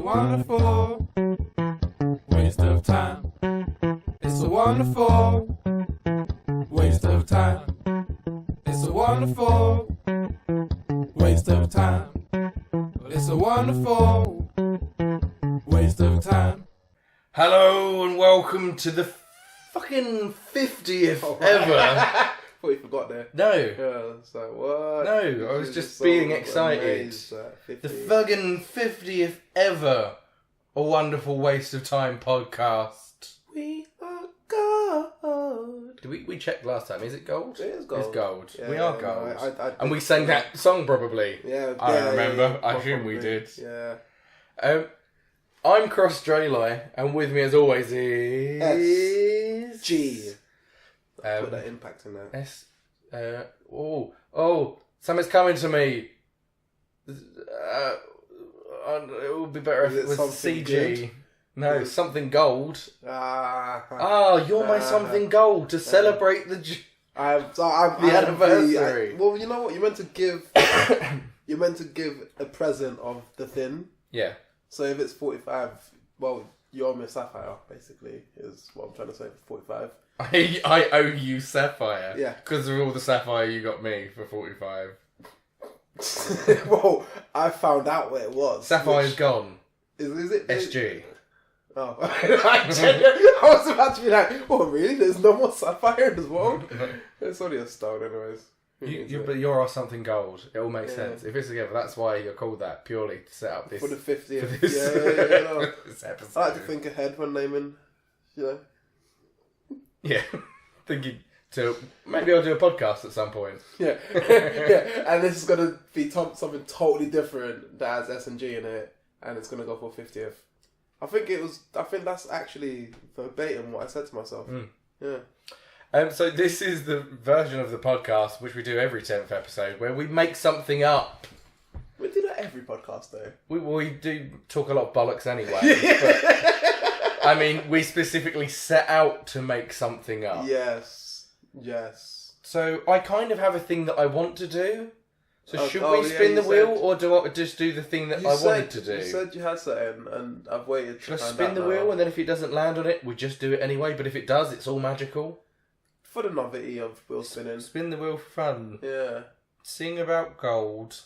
wonderful waste of time. It's a wonderful waste of time. It's a wonderful waste of time. It's a wonderful waste of time. Hello and welcome to the fucking 50th ever. Thought you forgot there. No. Yeah, it's like, what? No, I was just being excited. The fucking 50th ever A Wonderful Waste of Time podcast. We are gold. Did we checked last time? Is it gold? It is gold. It's gold. Yeah, we are no, gold. I and we sang that song probably. Yeah, I remember. Yeah, I assume we did. Yeah. I'm Cross Drayli, and with me as always is... SG. Put that impact in there. Something's coming to me. It would be better if it was CG. Good? No, something gold. You're my something gold to celebrate the anniversary. Well, you know what? You're meant to give. You're meant to give a present of the thing. Yeah. So if it's 45, well, you owe me a sapphire. Basically, is what I'm trying to say for 45. I owe you sapphire. Yeah. Because of all the sapphire you got me for 45. Well, I found out what it was. Sapphire's gone. Is it? SG. Oh. I was about to be like, oh, really? There's no more sapphire in this world? It's only a stone, anyways. But you're our something gold. It all makes sense. If it's together, that's why you're called that, purely to set up this. For the 50th. For this, this episode. I like to think ahead when naming, you know. Yeah. Thinking to maybe I'll do a podcast at some point. Yeah. Yeah. And this is going to be something totally different that has S&G in it, and it's going to go for 50th. I think that's actually verbatim what I said to myself. Yeah. So this is the version of the podcast which we do every 10th episode where we make something up. We do that every podcast though. We do talk a lot of bollocks anyway. But, I mean, we specifically set out to make something up. Yes. So I kind of have a thing that I want to do. So should we spin the wheel or do I just do the thing that I wanted to do? You said you had something and I've waited to spin the wheel and then if it doesn't land on it, we just do it anyway. But if it does, it's all magical. For the novelty of wheel spinning. Spin the wheel for fun. Yeah. Sing about gold.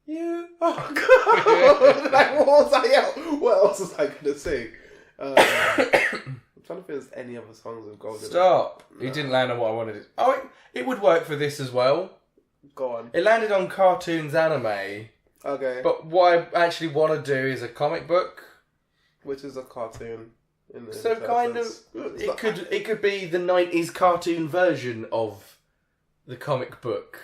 You. Oh, God. Like, what was I out? What else was I going to sing? I'm trying to think if there's any other songs with gold in it. Stop. No. It didn't land on what I wanted. It would work for this as well. Go on. It landed on cartoons anime. Okay. But what I actually want to do is a comic book. Which is a cartoon. So kind of, it could be the 90s cartoon version of the comic book.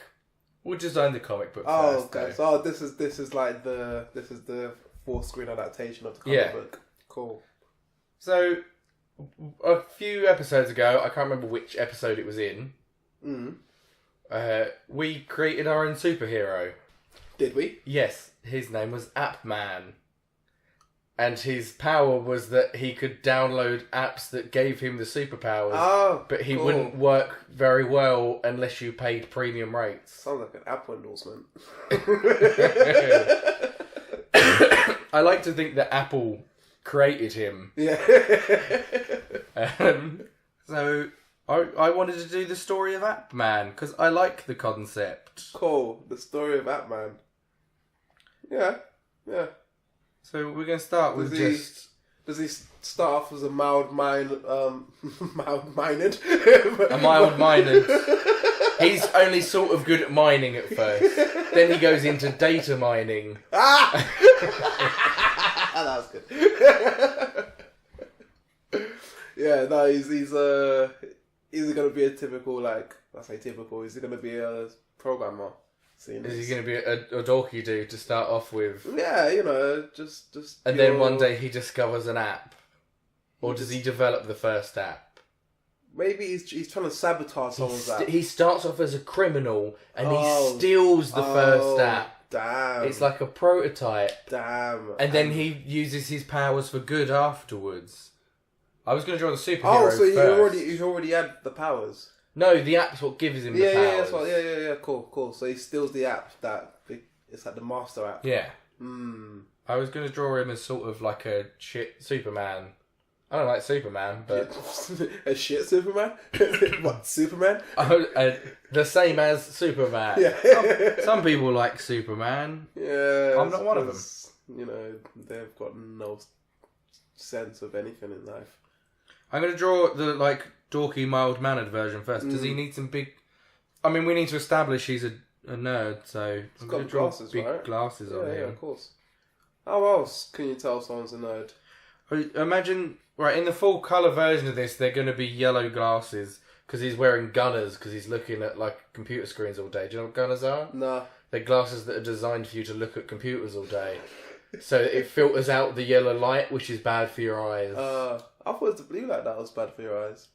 We'll design the comic book first. Okay. So this is like the 4-screen adaptation of the comic book. Cool. So a few episodes ago, I can't remember which episode it was in. We created our own superhero. Did we? Yes, his name was Appman. And his power was that he could download apps that gave him the superpowers. But he wouldn't work very well unless you paid premium rates. Sounds like an Apple endorsement. I like to think that Apple created him. Yeah. So I wanted to do the story of Appman because I like the concept. Cool. The story of Appman. Yeah. So we're going to start with Does he start off as a mild-minded? A mild-minded. He's only sort of good at mining at first. Then he goes into data mining. That was good. Yeah, no, he's going to be a typical, I say typical, is he going to be a programmer? Is he going to be a dorky dude to start off with? Yeah, just. And then one day he discovers an app, or does he develop the first app? Maybe he's trying to sabotage someone's app. He starts off as a criminal and he steals the first app. Damn! It's like a prototype. Damn! And then he uses his powers for good afterwards. I was going to draw the superhero. So you already had the powers. No, the app's what gives him the powers. Yeah, cool. So he steals the app that it's like the master app. Yeah. I was going to draw him as sort of like a shit Superman. I don't like Superman, but... A shit Superman? What, Superman? The same as Superman. Yeah. Some people like Superman. Yeah. I'm not one of them. You know, they've got no sense of anything in life. I'm going to draw the, like, dorky, mild-mannered version first. Does he need some big... I mean, we need to establish he's a nerd, so... He's got glasses, big right? glasses on him. Yeah, of course. How else can you tell someone's a nerd? Imagine... Right, in the full colour version of this, they're going to be yellow glasses because he's wearing gunners because he's looking at, like, computer screens all day. Do you know what gunners are? Nah. They're glasses that are designed for you to look at computers all day. So it filters out the yellow light, which is bad for your eyes. I thought it was the blue light that was bad for your eyes.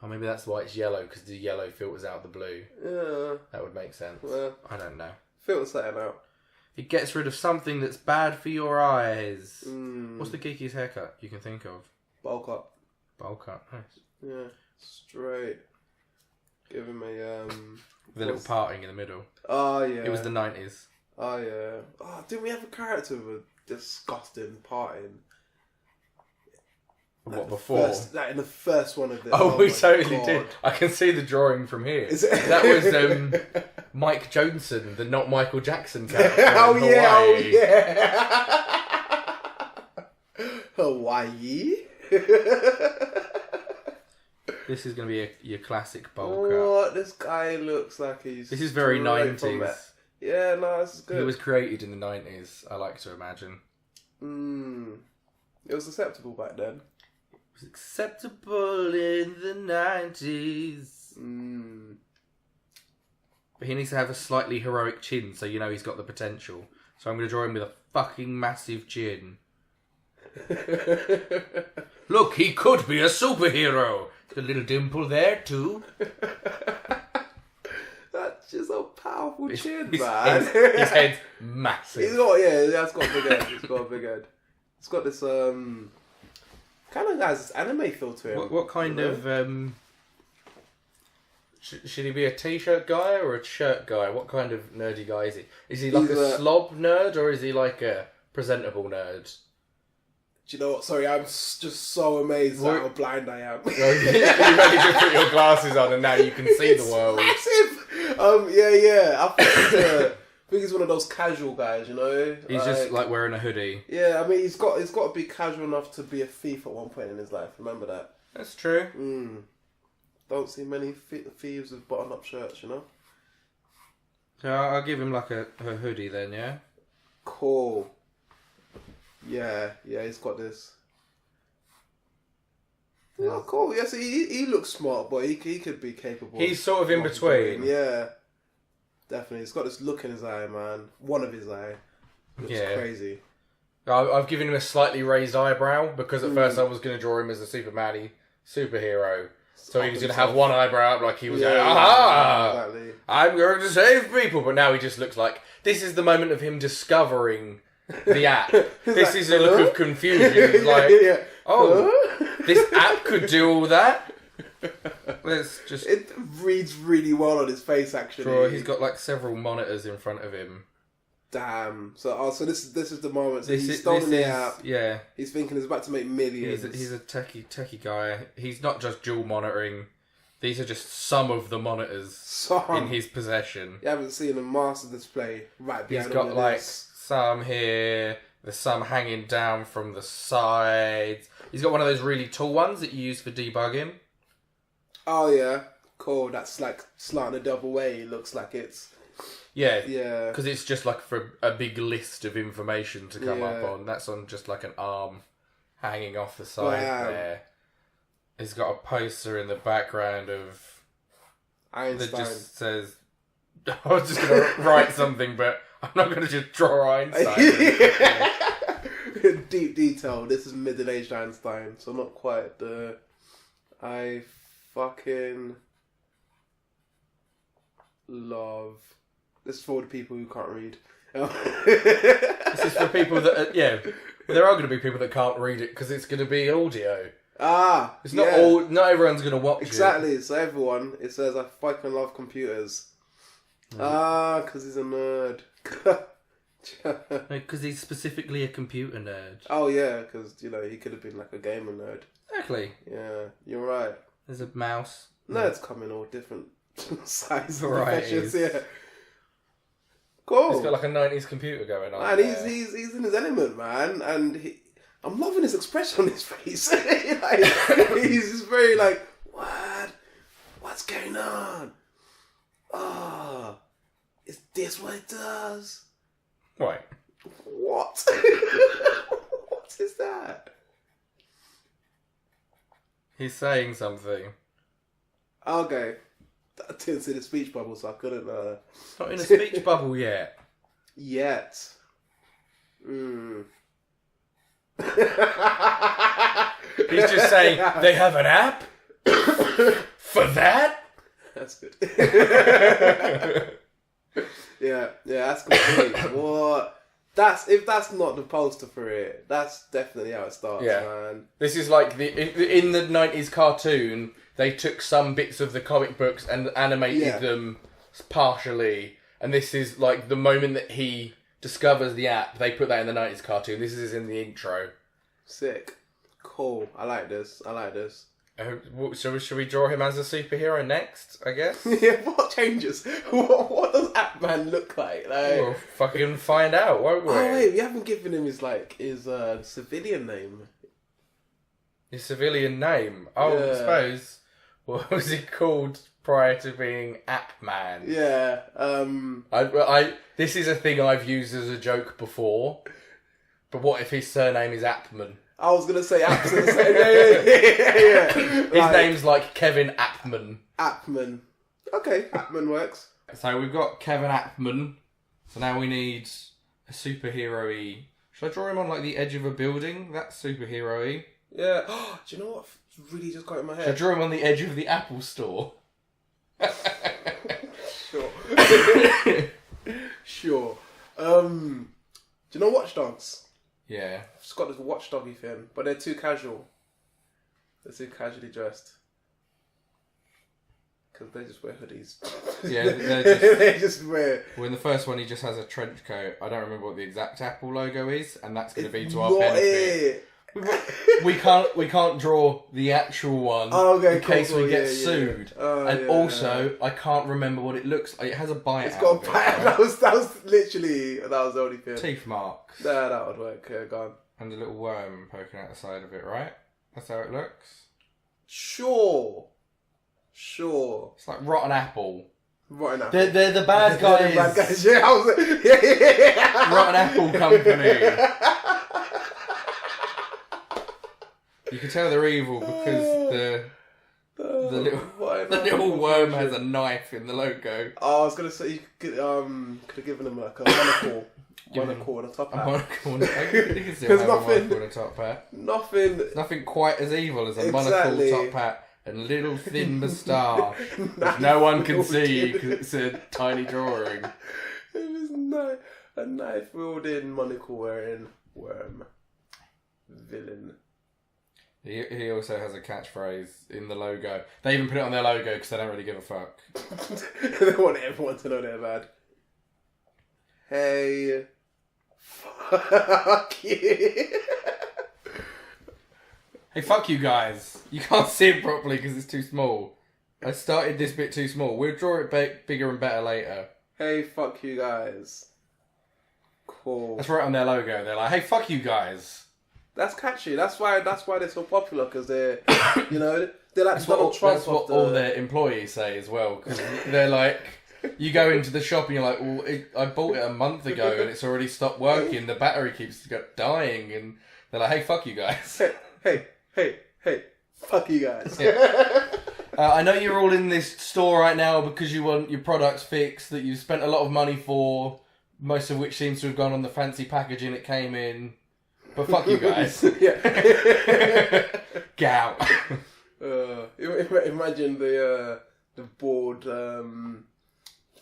Oh, maybe that's why it's yellow, because the yellow filters out the blue. Yeah. That would make sense. Well, I don't know. filters that out. It gets rid of something that's bad for your eyes. Mm. What's the geekiest haircut you can think of? Bowl cut. Bowl cut, nice. Yeah, straight. Give him a The little parting in the middle. Oh yeah. It was the 90s. Oh yeah. Oh, didn't we have a character with a disgusting parting? What, before? In the first one of this. Oh, we totally did. I can see the drawing from here. That was Mike Johnson, the not Michael Jackson character. Oh in yeah, Hawaii. Hawaii. This is going to be your classic bowl cut. What? This guy looks like he's... This is very 90s. Yeah, no, this is good. He was created in the 90s, I like to imagine. It was acceptable back then. It was acceptable in the 90s. But he needs to have a slightly heroic chin, so you know he's got the potential. So I'm going to draw him with a fucking massive chin. Look, he could be a superhero. A little dimple there too. That's just a powerful chin, man. His head's massive. That's got a big head. He's got a big head. It's got this kind of has this anime feel to him. What kind of should he be a t-shirt guy or a shirt guy? What kind of nerdy guy is he? Is he like a slob nerd or is he like a presentable nerd? Do you know what? Sorry, I'm just so amazed at how blind I am. You've only just put your glasses on and now you can see the world. Massive! Yeah. I think he's one of those casual guys, you know? He's just like wearing a hoodie. Yeah, I mean, he's got to be casual enough to be a thief at one point in his life. Remember that? That's true. Don't see many thieves with button-up shirts, you know? So I'll give him like a hoodie then, yeah? Cool. Yeah, he's got this. Yeah. Oh, cool. Yeah, so he looks smart, but he could be capable. He's sort of in between. Yeah, definitely. He's got this look in his eye, man. One of his eye. Looks crazy. I've given him a slightly raised eyebrow because at first I was going to draw him as a superhero. So he was going to have one eyebrow up like he was going, aha! Exactly. I'm going to save people. But now he just looks like, this is the moment of him discovering the app. This is a look of confusion. He's like, this app could do all that? It reads really well on his face, actually. Sure, he's got like several monitors in front of him. Damn. So this is the moment. So he's stolen the app. Yeah. He's thinking he's about to make millions. He's a techie guy. He's not just dual monitoring. These are just some of the monitors in his possession. You haven't seen a master display right behind him. He's got like some here. There's some hanging down from the sides. He's got one of those really tall ones that you use for debugging. Oh yeah, cool. That's like slanted the other way. It looks like it's. Yeah. Yeah. Because it's just like for a big list of information to come up on. That's on just like an arm hanging off the side there. He's got a poster in the background of Einstein. That just says. I was just going to write something, but I'm not going to just draw Einstein. Deep detail. This is middle-aged Einstein, so not quite the. I fucking love. This is for the people who can't read. This is for people that, there are going to be people that can't read it because it's going to be audio. It's not not everyone's going to watch it. Exactly, so everyone, it says, I fucking love computers. Because he's a nerd. Because he's specifically a computer nerd. Oh yeah, because he could have been like a gamer nerd. Exactly. Yeah, you're right. There's a mouse. Nerds come in all different sizes, varieties. Yeah. Cool. He's got like a 90s computer going on. And he's in his element, man. And I'm loving his expression on his face. He's just very like, what's going on? Oh, is this what it does? Right. What? What is that? He's saying something. Okay. I didn't see the speech bubble, so I couldn't... Not in a speech bubble yet. Yet. Mm. He's just saying, they have an app? For that? That's good. Yeah, that's complete. What? If that's not the poster for it, that's definitely how it starts, man. This is like in the 90s cartoon, they took some bits of the comic books and animated them partially, and this is like the moment that he discovers the app, they put that in the 90s cartoon. This is in the intro. Sick. Cool. I like this. So should we draw him as a superhero next, I guess? Yeah, what changes? What does Appman look like? We'll fucking find out, won't we? Oh wait, we haven't given him his civilian name. His civilian name? Oh, Yeah. I suppose. What was he called prior to being Appman? Yeah. This is a thing I've used as a joke before. But what if his surname is Appman? I was gonna say Appman. Yeah. His name's like Kevin Appman. Appman. Okay, Appman works. So we've got Kevin Appman. So now we need a superhero-y. Should I draw him on like the edge of a building? That's superhero-y. Yeah. Do you know what? Really just got in my head. Should I draw him on the edge of the Apple store? Sure. Sure. Do you know Watch Dogs? Yeah. It's got this watchdoggy thing, but they're too casual. They're too casually dressed. Because they just wear hoodies. Yeah, they just wear... Well, in the first one, he just has a trench coat. I don't remember what the exact Apple logo is, and that's going to be to our benefit. We can't draw the actual one in case we get sued. Also, I can't remember what it looks like. It has a bite. It's got a bite. That was literally the only thing. Teeth marks. Nah, that would work. Go on. And a little worm poking out the side of it, right? That's how it looks. Sure. It's like rotten apple. Rotten apple. They're the bad guys. Bad guys. Yeah, I was yeah. Rotten Apple Company. You can tell they're evil because the little worm has a knife in the logo. Oh, I was gonna say you could have given him like a monocle. Monocle and a top hat. You can still have a monocle and a top hat. Nothing quite as evil as a monocle, top hat, and a little thin moustache, which no one can see because it's a tiny drawing. It was a knife wielding, monocle wearing worm villain. He also has a catchphrase in the logo. They even put it on their logo because they don't really give a fuck. They want everyone to know they're bad. Hey, fuck you. Hey, fuck you guys. You can't see it properly because it's too small. I started this bit too small. We'll draw it bigger and better later. Hey, fuck you guys. Cool. That's right on their logo. They're like, hey, fuck you guys. That's catchy. That's why they're so popular because they're, they're like Donald Trump. That's what all their employees say as well. Because they're like, you go into the shop and you're like, well, I bought it a month ago and it's already stopped working. The battery keeps dying, and they're like, hey, fuck you guys. Hey, fuck you guys. Yeah. I know you're all in this store right now because you want your products fixed that you spent a lot of money for, most of which seems to have gone on the fancy packaging it came in. But fuck you guys. Yeah. Get out. Imagine the board.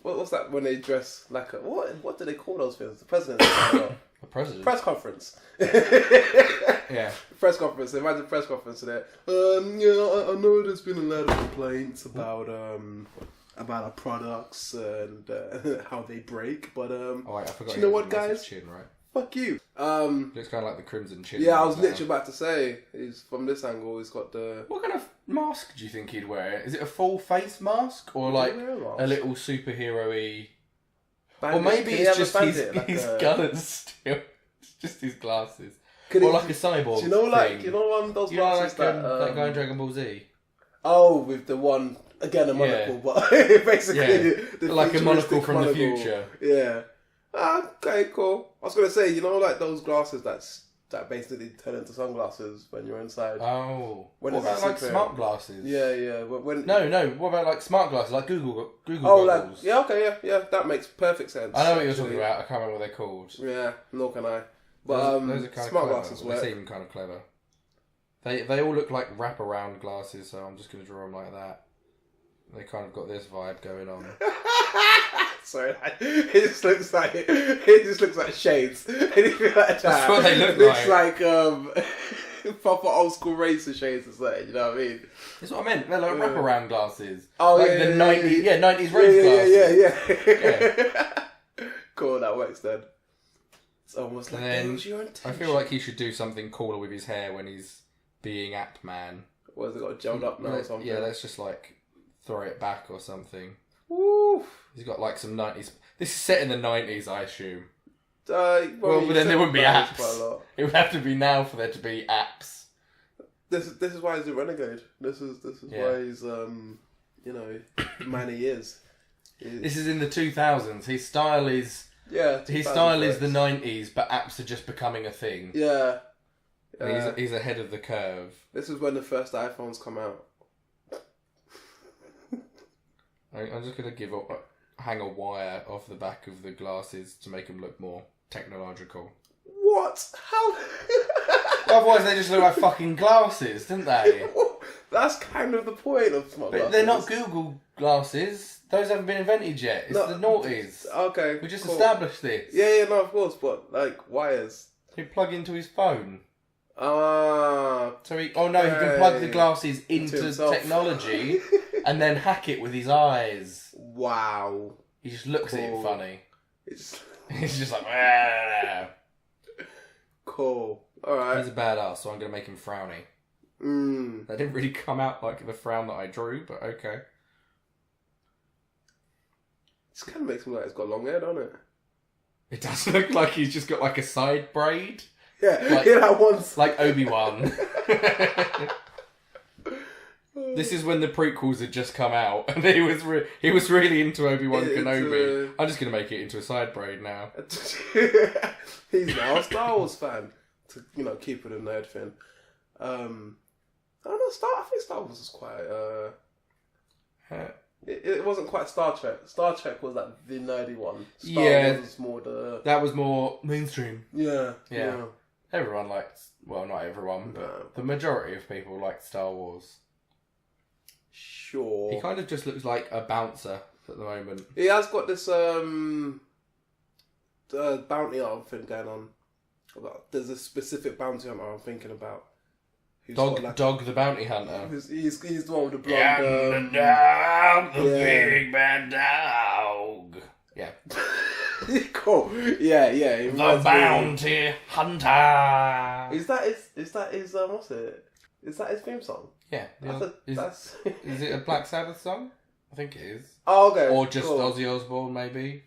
What's that when they dress like a what do they call those things? The president. The president. Press conference. Yeah. Press conference. Imagine press conference today. I know there's been a lot of complaints about about our products and how they break. But I forgot. do you know what, guys? Chin, right? Fuck you. Looks kind of like the Crimson Chin. Yeah, I was literally about to say. He's from this angle. He's got the. What kind of mask do you think he'd wear? Is it a full face mask or like a little superhero-y? Or maybe it's just his colours still. It's just his glasses. Or like a cyborg. Do you know, like, thing. you know one of those glasses that guy in Dragon Ball Z? Oh, with the one again, a monocle, but basically the like a monocle from monocle. the future. Yeah. Okay, cool. I was gonna say, you know, like those glasses that basically turn into sunglasses when you're inside. Oh. What about like smart glasses? Yeah. No. What about like smart glasses, like Google Oh, goggles? like okay, yeah. That makes perfect sense. I know what you're talking about. I can't remember what they're called. Yeah, nor can I. But those are kind smart of glasses work. They seem kind of clever. They all look like wraparound glasses, so I'm just going to draw them like that. They kind of got this vibe going on. Sorry, it just looks like shades. Anything like that. That's what they look like. Looks like proper old school racer shades or something. You know what I mean? That's what I meant. They're like wraparound glasses. Oh, like yeah, the 90s, yeah, 90s rave glasses. Yeah. Cool, that works then. It's almost like then your intention. I feel like he should do something cooler with his hair when he's being Appman. What has it got gelled up now or something? Yeah, let's just like throw it back or something. Woo! He's got like some 90s. This is set in the 90s, I assume. Well, but then there wouldn't be apps. It would have to be now for there to be apps. This is why he's a renegade. This is why he's the man he is. This is in the 2000s. His style is the 90s, but apps are just becoming a thing. Yeah. He's ahead of the curve. This is when the first iPhones come out. I'm just going to hang a wire off the back of the glasses to make them look more technological. What? How? Otherwise they just look like fucking glasses, don't they? That's kind of the point of smart glasses. But they're not Google glasses. Those haven't been invented yet. It's the noughties. Okay. We just established this. Yeah, no, of course, but like wires. He plug into his phone. So he can plug the glasses into technology and then hack it with his eyes. Wow. He just looks at it funny. He's just like, cool. Alright. He's a badass, so I'm going to make him frowny. That didn't really come out like the frown that I drew, but okay. This kind of makes him like he's got long hair, doesn't it? It does look like he's just got like a side braid. Yeah, that one's like Obi-Wan. This is when the prequels had just come out, and he was really into Obi-Wan Kenobi. I'm just gonna make it into a side braid now. He's now a Star Wars fan, to keep it a nerd thing. I don't know. I think Star Wars is quite. It wasn't quite Star Trek. Star Trek was like the nerdy one. Star Wars was more that was more mainstream. Yeah. Everyone likes. Well, not everyone, but the majority of people like Star Wars. Sure. He kind of just looks like a bouncer at the moment. He has got this bounty hunter thing going on. There's a specific bounty hunter I'm thinking about. Dog the bounty hunter. He's the one with the blonde. The big bad dog. Yeah. Cool. Yeah. The bounty hunter. Is that his what's it? Is that his theme song? Yeah. Is it a Black Sabbath song? I think it is. Oh, okay. Or just Ozzy Osbourne, maybe.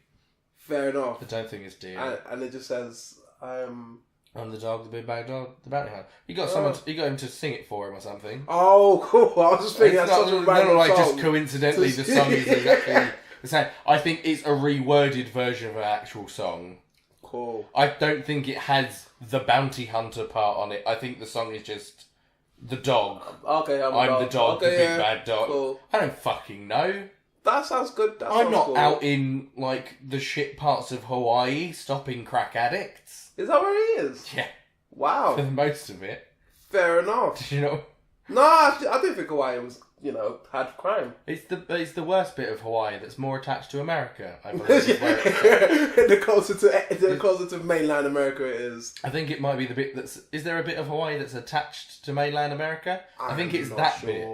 Fair enough. I don't think it's dear. And it just says, I'm the dog, the big bad dog, the bounty hunter. You got him to sing it for him or something. Oh, cool. I was just thinking that's such a random song. Just coincidentally the song is exactly the same. I think it's a reworded version of an actual song. Cool. I don't think it has the bounty hunter part on it. I think the song is just the dog. Okay, I'm the dog, the big bad dog. Cool. I don't fucking know. That sounds good. I'm not out in like the shit parts of Hawaii stopping crack addicts. Is that where he is? Yeah. Wow. For the most of it. Fair enough. Did you know? No, I didn't think Hawaii was, had crime. It's the worst bit of Hawaii that's more attached to America, I believe. Is where it's the closer to mainland America it is. I think it might be the bit that's... Is there a bit of Hawaii that's attached to mainland America? I think it's that bit.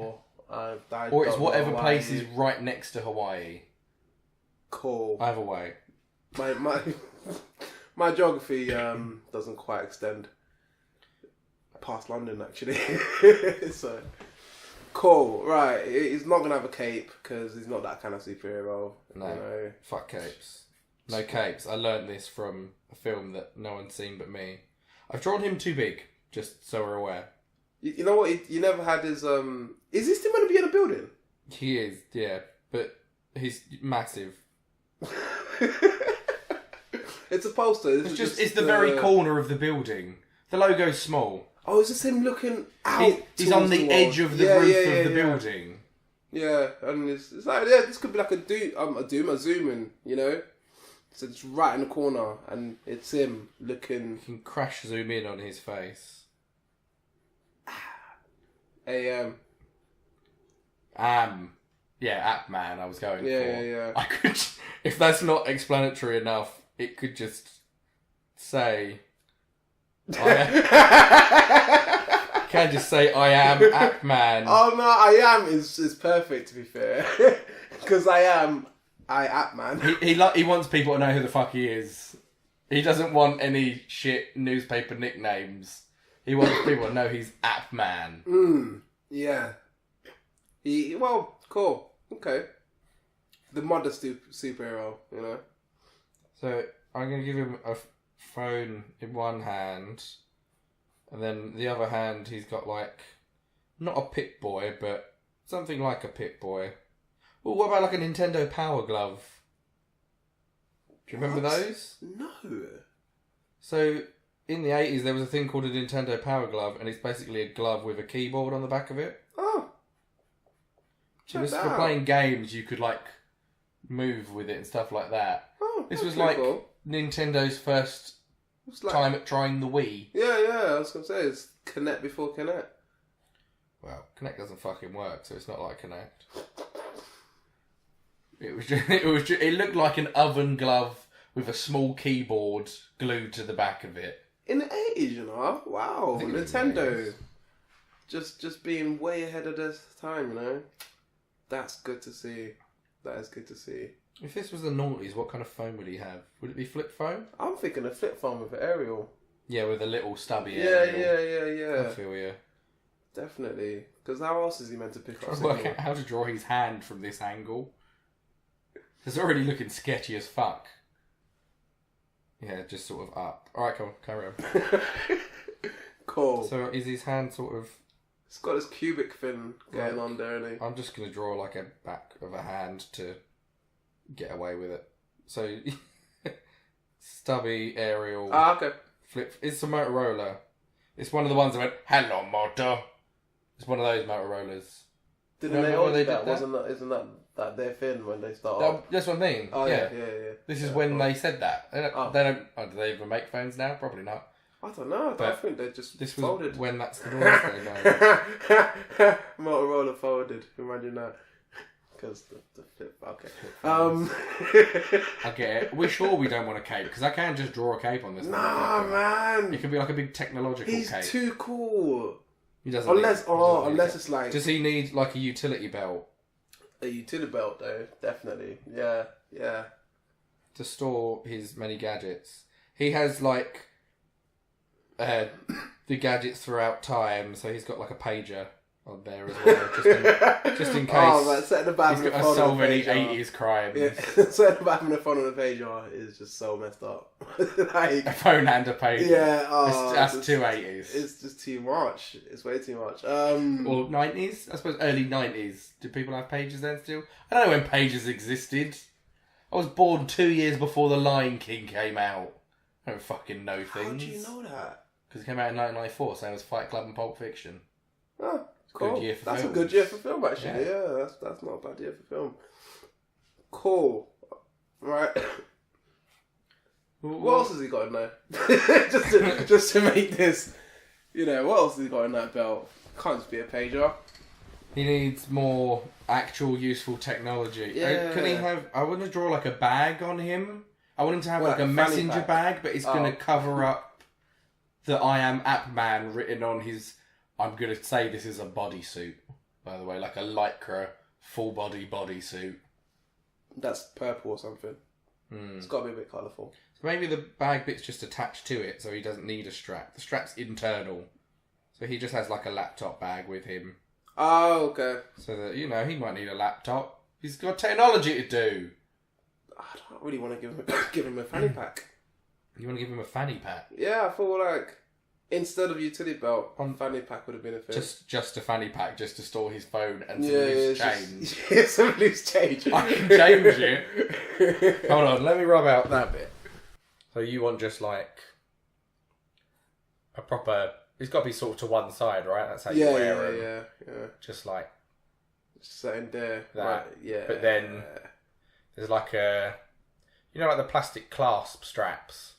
Or it's whatever place is right next to Hawaii. Cool. Either way. My geography doesn't quite extend past London, actually. So, cool. Right. He's not going to have a cape because he's not that kind of superhero. No. You know? Fuck capes. No capes. I learned this from a film that no one's seen but me. I've drawn him too big, just so we're aware. You know what? He never had his... Is he still going to be in a building? He is, yeah. But he's massive. It's a poster. It's the very corner of the building. The logo's small. Oh, it's just him looking out. He's on the edge of the roof of the building. Yeah, and it's like, yeah, this could be like a zoom in, you know? So it's right in the corner, and it's him looking... You can crash zoom in on his face. Yeah, Appman I was going for. Yeah. I could... If that's not explanatory enough, it could just say... Can just say I am Appman. Oh no, I am is perfect, to be fair. Because I Appman. He wants people to know who the fuck he is. He doesn't want any shit newspaper nicknames. He wants people to know he's Appman. Yeah. Well, cool. Okay. The modest superhero, you know. So I'm gonna give him a phone in one hand, and then the other hand he's got like not a Pip-Boy, but something like a Pip-Boy. Well, what about like a Nintendo Power Glove? Do you remember those? No. So in the 80s there was a thing called a Nintendo Power Glove, and it's basically a glove with a keyboard on the back of it. Oh. So this for playing games, you could like move with it and stuff like that. Oh, this was like cool. Nintendo's first time at trying the Wii. Yeah, I was gonna say it's Kinect before Kinect. Well, Kinect doesn't fucking work, so it's not like Kinect. It looked like an oven glove with a small keyboard glued to the back of it. In the 80s, you know? Wow, Nintendo. Just being way ahead of this time, you know? That's good to see. That is good to see. If this was the noughties, what kind of phone would he have? Would it be flip phone? I'm thinking a flip phone with an aerial. Yeah, with a little stubby aerial. Yeah. I feel you. Definitely. Because how else is he meant to pick up? Work out how to draw his hand from this angle. It's already looking sketchy as fuck. Yeah, just sort of up. Alright, cool. Carry on. Cool. So is his hand sort of... It's got this cubic thing going on there, isn't he? I'm just going to draw like a back of a hand to get away with it. So, stubby, aerial... okay. Flip. It's a Motorola. It's one of the ones that went, "Hello, motor." It's one of those Motorola's. Didn't they all do that? Isn't that their thing when they started? That's what I mean. Oh, yeah. This is when they said that. They don't... do they even make phones now? Probably not. I don't know. I think they just this folded. Was when that's the noise going on. Motorola folded. Imagine that. Because the flip. Okay. I get it. We're sure we don't want a cape because I can just draw a cape on this. Nah, man. It can be like a big technological cape. He's too cool. He doesn't. Unless it's like. Does he need like a utility belt? A utility belt, though, definitely. Yeah. To store his many gadgets. He has like. The gadgets throughout time, so he's got like a pager on there as well, just in case. Oh, man, setting the bad he's got to solve any 80s crimes. Yeah, setting the having a phone on the pager is just so messed up. Like, a phone and a pager. Yeah, that's too 80s. It's just too much. It's way too much. Or 90s, I suppose early 90s. Did people have pagers then still? I don't know when pagers existed. I was born 2 years before The Lion King came out. I don't fucking know things. How do you know that? Because it came out in 1994, same as Fight Club and Pulp Fiction. Oh, cool. Good year for that's films. A good year for film, actually. Yeah, that's not a bad year for film. Cool. Right. What else has he got in there? just to make this, what else has he got in that belt? Can't just be a pager. He needs more actual useful technology. Yeah. Can he have... I want to draw like a bag on him. I want him to have like a messenger bag, but it's going to cover up the I am Appman written on his... I'm going to say this is a bodysuit. by the way, like a lycra full body bodysuit. That's purple or something. It's got to be a bit colourful. So maybe the bag bit's just attached to it, so he doesn't need a strap. The strap's internal, so he just has like a laptop bag with him. Oh, okay. So that, you know, he might need a laptop. He's got technology to do. I don't really want to give him a fanny pack. You want to give him a fanny pack? Yeah, I feel like instead of utility belt, fanny pack would have been a thing. Just a fanny pack, just to store his phone and some loose change. Yeah, some loose change. I can change it. Hold on, let me rub out that bit. So you want just like a proper... It's got to be sort of to one side, right? That's how you wear them. Yeah. Just like... Just sitting there. That. Right, yeah. But then there's like a... You know, like the plastic clasp straps?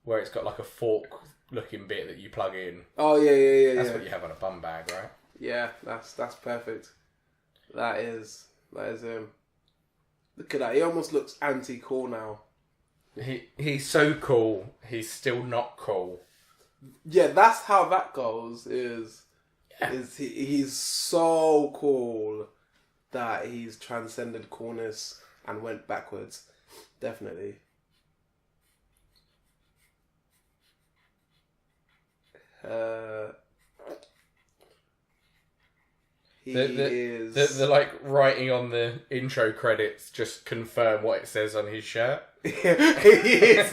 Where it's got like a fork-looking bit that you plug in. Oh, yeah. That's what you have on a bum bag, right? Yeah, that's perfect. That is him. Look at that. He almost looks anti-cool now. He's so cool. He's still not cool. Yeah, that's how that goes. He's so cool that he's transcended coolness and went backwards. Definitely. The like writing on the intro credits just confirm what it says on his shirt. He is.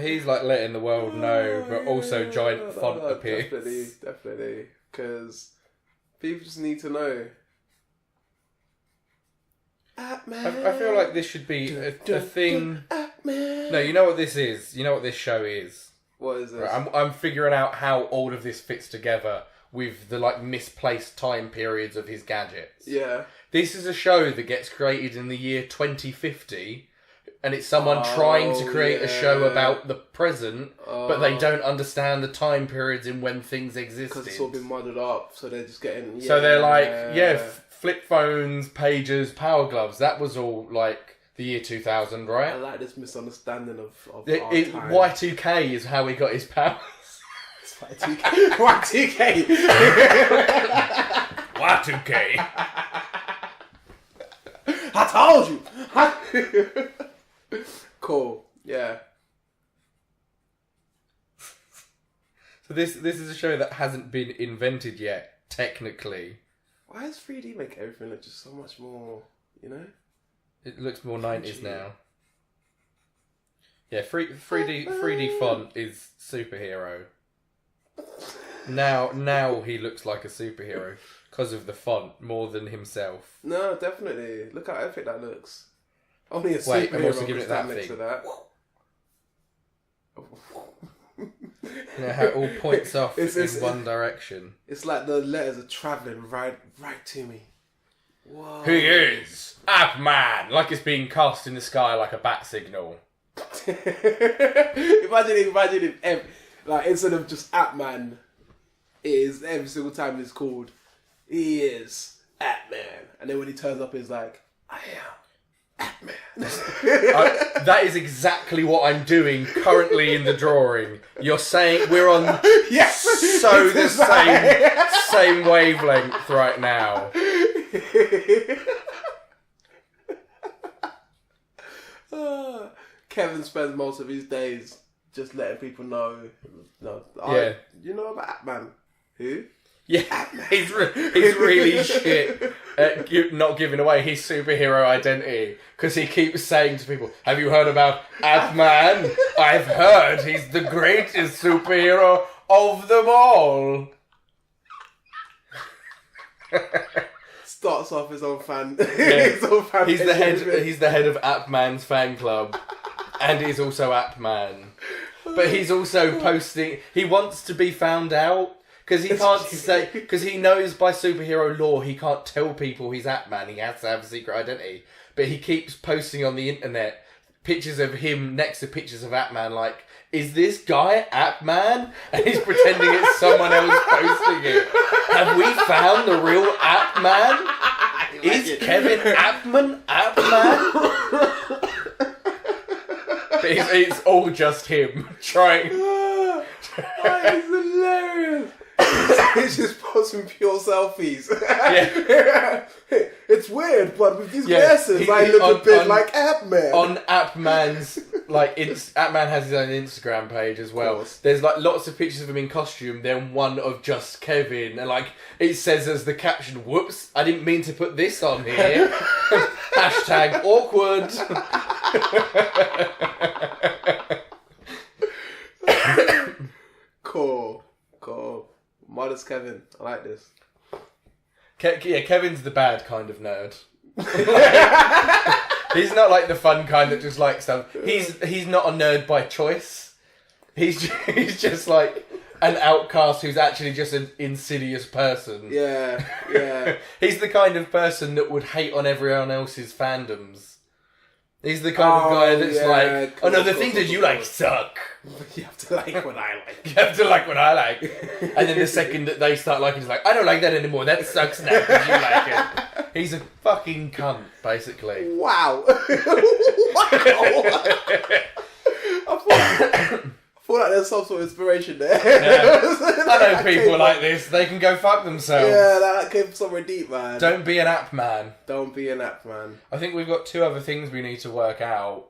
He's like letting the world know, but also giant font appears. Definitely, because people just need to know. Appman. I feel like this should be a thing. No, you know what this is. You know what this show is. What is this? Right, I'm figuring out how all of this fits together with the like misplaced time periods of his gadgets. Yeah. This is a show that gets created in the year 2050. And it's someone trying to create a show about the present, but they don't understand the time periods in when things existed. Because it's all been muddled up, so they're just getting... So they're like, flip phones, pagers, power gloves. That was all like the year 2000, right? I like this misunderstanding of our time. Y2K is how he got his powers. It's Y2K. Y2K. I told you. Cool. Yeah. So this is a show that hasn't been invented yet, technically. Why does 3D make everything look just so much more, you know? It looks more 90s now. Yeah, 3D font is superhero. Now he looks like a superhero because of the font more than himself. No, definitely. Look how epic that looks. Only a Wait, superhero I'm also giving it that next thing. to that. You know how it all points off in one direction. It's like the letters are travelling right to me. Whoa. He is Appman, like it's being cast in the sky like a bat signal. Imagine if like instead of just Appman, it is every single time it's called, he is Appman, and then when he turns up, he's like, I am Appman. That is exactly what I'm doing currently in the drawing. You're saying we're on so the same wavelength right now. Kevin spends most of his days just letting people know. You know about Appman? Who? Yeah, he's really shit at not giving away his superhero identity because he keeps saying to people, "Have you heard about Appman? I've heard he's the greatest superhero of them all." Starts off his own fan. Yeah. His own fan He's the head of Appman's fan club, and he's also Appman. But he's also posting. He wants to be found out. Because he can't say, because he knows by superhero law he can't tell people he's Appman. He has to have a secret identity. But he keeps posting on the internet pictures of him next to pictures of Appman. Like, is this guy Appman? And he's pretending it's someone else posting it. Have we found the real Appman? Is Kevin Appman Appman? But It's all just him trying. That is hilarious. He's just posting pure selfies. Yeah. It's weird, but with these glasses, I look a bit like Appman. On Appman's, Appman has his own Instagram page as well. There's like lots of pictures of him in costume, then one of just Kevin, and like it says as the caption, "Whoops, I didn't mean to put this on here." Hashtag awkward. Cool. Modest Kevin. I like this. Kevin's the bad kind of nerd. He's not like the fun kind that just likes stuff. He's not a nerd by choice. He's just like an outcast who's actually just an insidious person. Yeah. He's the kind of person that would hate on everyone else's fandoms. He's the kind of guy that's like, the things that you like suck. You have to like what I like. You have to like what I like. And then the second that they start liking, it's like, I don't like that anymore. That sucks now because you like it. He's a fucking cunt, basically. Wow. I feel like there's some sort of inspiration there. Yeah. I know people like this. They can go fuck themselves. Yeah, that came from somewhere deep, man. Don't be an Appman. Don't be an Appman. I think we've got two other things we need to work out.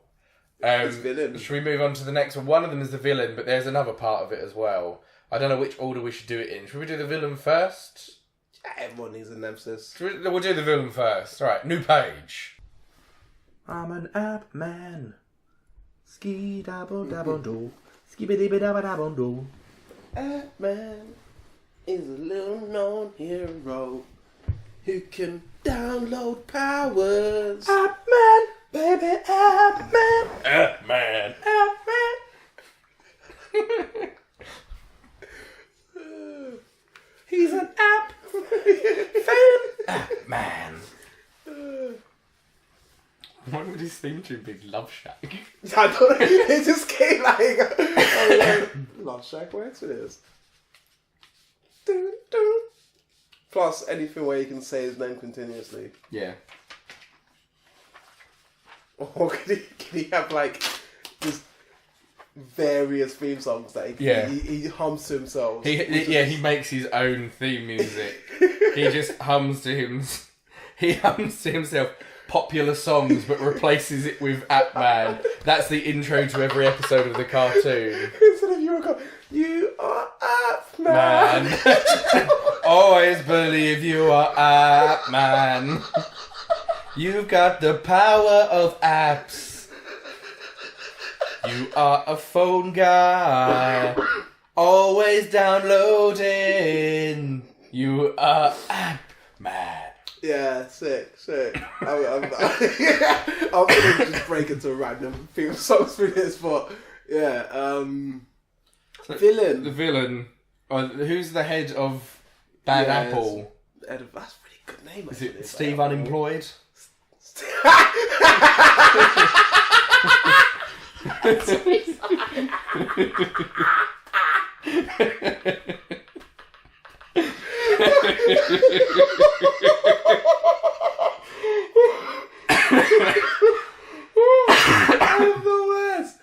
Villain. Should we move on to the next one? One of them is the villain, but there's another part of it as well. I don't know which order we should do it in. Should we do the villain first? Yeah, everyone needs a nemesis. We'll do the villain first. Alright, new page. I'm an Appman. Ski dabble dabble do. Ski-biddy-biddy-dabble-dabble-do. Appman is a little known hero who can download powers. Appman, baby, Appman. Appman. He's an app fan. Appman. Why would his theme tune be Love Shack? I don't know. It just came like Love Shack. Where's it is? Dun, dun. Plus anything where you can say his name continuously. Yeah. Or can he have like just various theme songs that he hums to himself? He makes his own theme music. He just hums to him. He hums to himself popular songs, but replaces it with Appman. That's the intro to every episode of the cartoon. Instead of you are Appman. Man. Always believe you are Appman. You've got the power of apps. You are a phone guy. Always downloading. You are Appman. Yeah, sick. I'm gonna just break into random theme songs for this, but yeah. Villain. The villain. Who's the head of Bad Apple? That's a pretty good name. Is it Steve Unemployed? I'm the worst.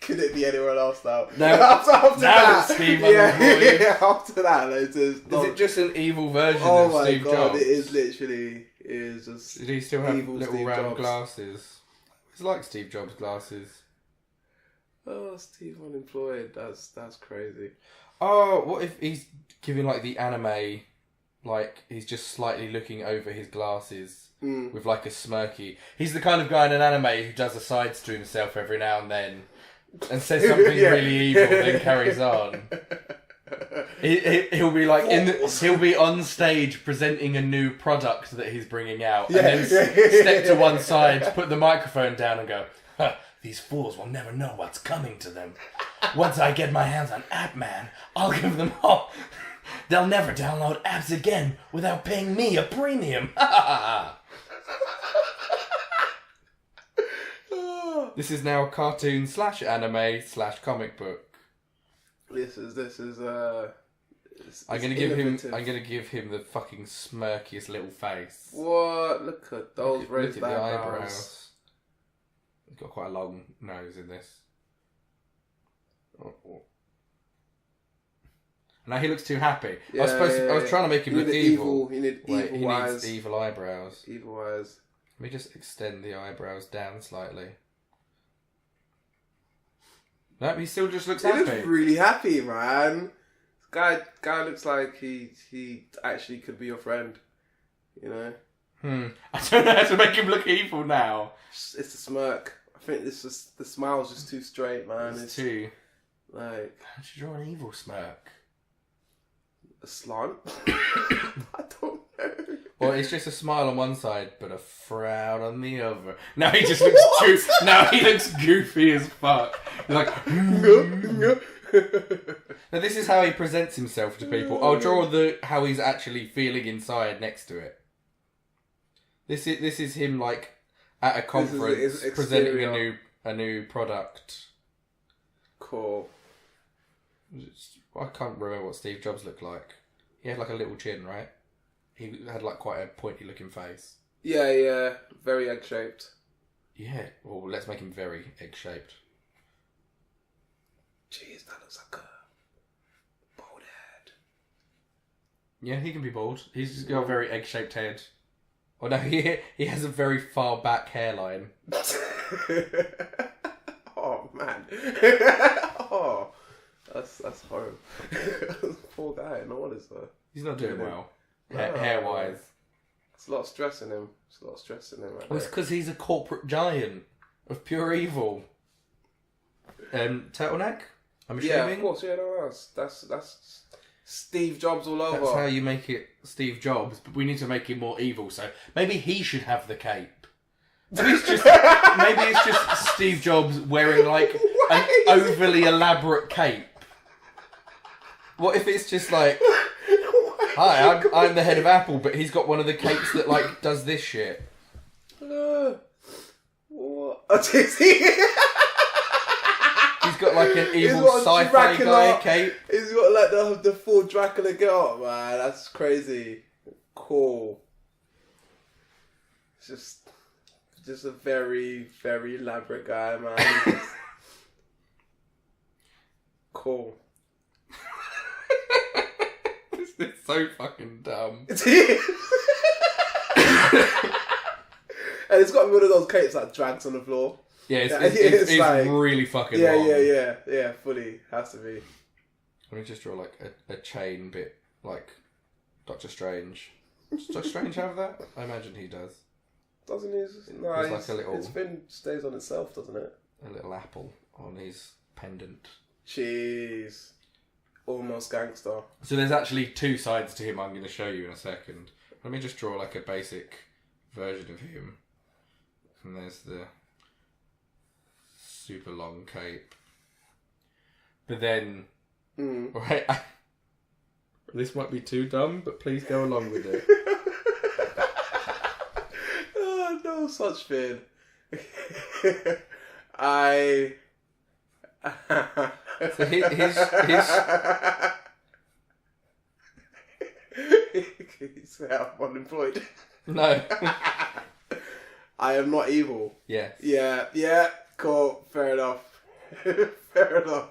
Could it be anywhere else now? No. After that, it's Steve Unemployed. Yeah, after that, Is it just an evil version of Steve Jobs? Oh my god, it is literally. It is just. Did he still have evil little Steve round Jobs. glasses? It's like Steve Jobs' glasses. Oh, Steve Unemployed. That's crazy. Oh, what if he's giving like the anime, like he's just slightly looking over his glasses with like a smirky. He's the kind of guy in an anime who does asides to himself every now and then and says something really evil, then carries on. He'll be like he'll be on stage presenting a new product that he's bringing out, and then step to one side, put the microphone down, and go, "These fools will never know what's coming to them. Once I get my hands on Appman, I'll give them all. They'll never download apps again without paying me a premium." This is now cartoon / anime / comic book. This is I'm gonna give him the fucking smirkiest little face. What? Look at those raised look at the eyebrows. eyebrows. He's got quite a long nose in this. Now he looks too happy. Yeah, I was trying to make him look evil. You need Wait, evil eyes. He needs evil eyebrows. Evil eyes. Let me just extend the eyebrows down slightly. No, he still just looks happy. He looks really happy, man. Guy looks like he actually could be your friend. You know? I don't know how to make him look evil now. It's the smirk. I think it's just the smile's just too straight, man. It's too like. How should you draw an evil smirk? A slant? I don't know. Well, it's just a smile on one side, but a frown on the other. Now he just looks now he looks goofy as fuck. He's like. Now this is how he presents himself to people. I'll draw how he's actually feeling inside next to it. This is him like at a conference presenting a new product. Cool. I can't remember what Steve Jobs looked like. He had like a little chin, right? He had like quite a pointy looking face. Yeah, very egg shaped. Yeah, well, let's make him very egg shaped. Jeez, that looks like a bald head. Yeah, he can be bald. He's got a very egg shaped head. Oh no, he has a very far back hairline. Oh man. Oh, that's horrible. Poor guy. No one is though. He's not doing well. Hair wise. There's a lot of stress in him. Well, it's because he's a corporate giant of pure evil. Turtleneck? I'm assuming? Yeah, of course. Yeah, no, that's Steve Jobs all over. That's how you make it Steve Jobs, but we need to make him more evil, so maybe he should have the cape. Maybe it's just Steve Jobs wearing like an overly elaborate cape. What if it's just like, hi, I'm the head of Apple, but he's got one of the capes that like does this shit. What? He's got like an evil sci-fi guy cape. He's got like the full Dracula get up, man. That's crazy. Cool. It's just a very, very elaborate guy, man. Cool. This is so fucking dumb. And it's got one of those capes that drags on the floor. Yeah, it's like, really fucking long. Yeah, fully. Has to be. Let me just draw like a chain bit, like Doctor Strange. Does Doctor Strange have that? I imagine he does. Doesn't he? No, it's like a little... It's been stays on itself, doesn't it? A little apple on his pendant. Jeez. Almost gangster. So there's actually two sides to him I'm going to show you in a second. Let me just draw like a basic version of him. And there's the super long cape. But then... Right, this might be too dumb, but please go along with it. Oh, no such thing. So his you say I'm unemployed? No. I am not evil. Yes. Yeah, cool. Fair enough. Fair enough.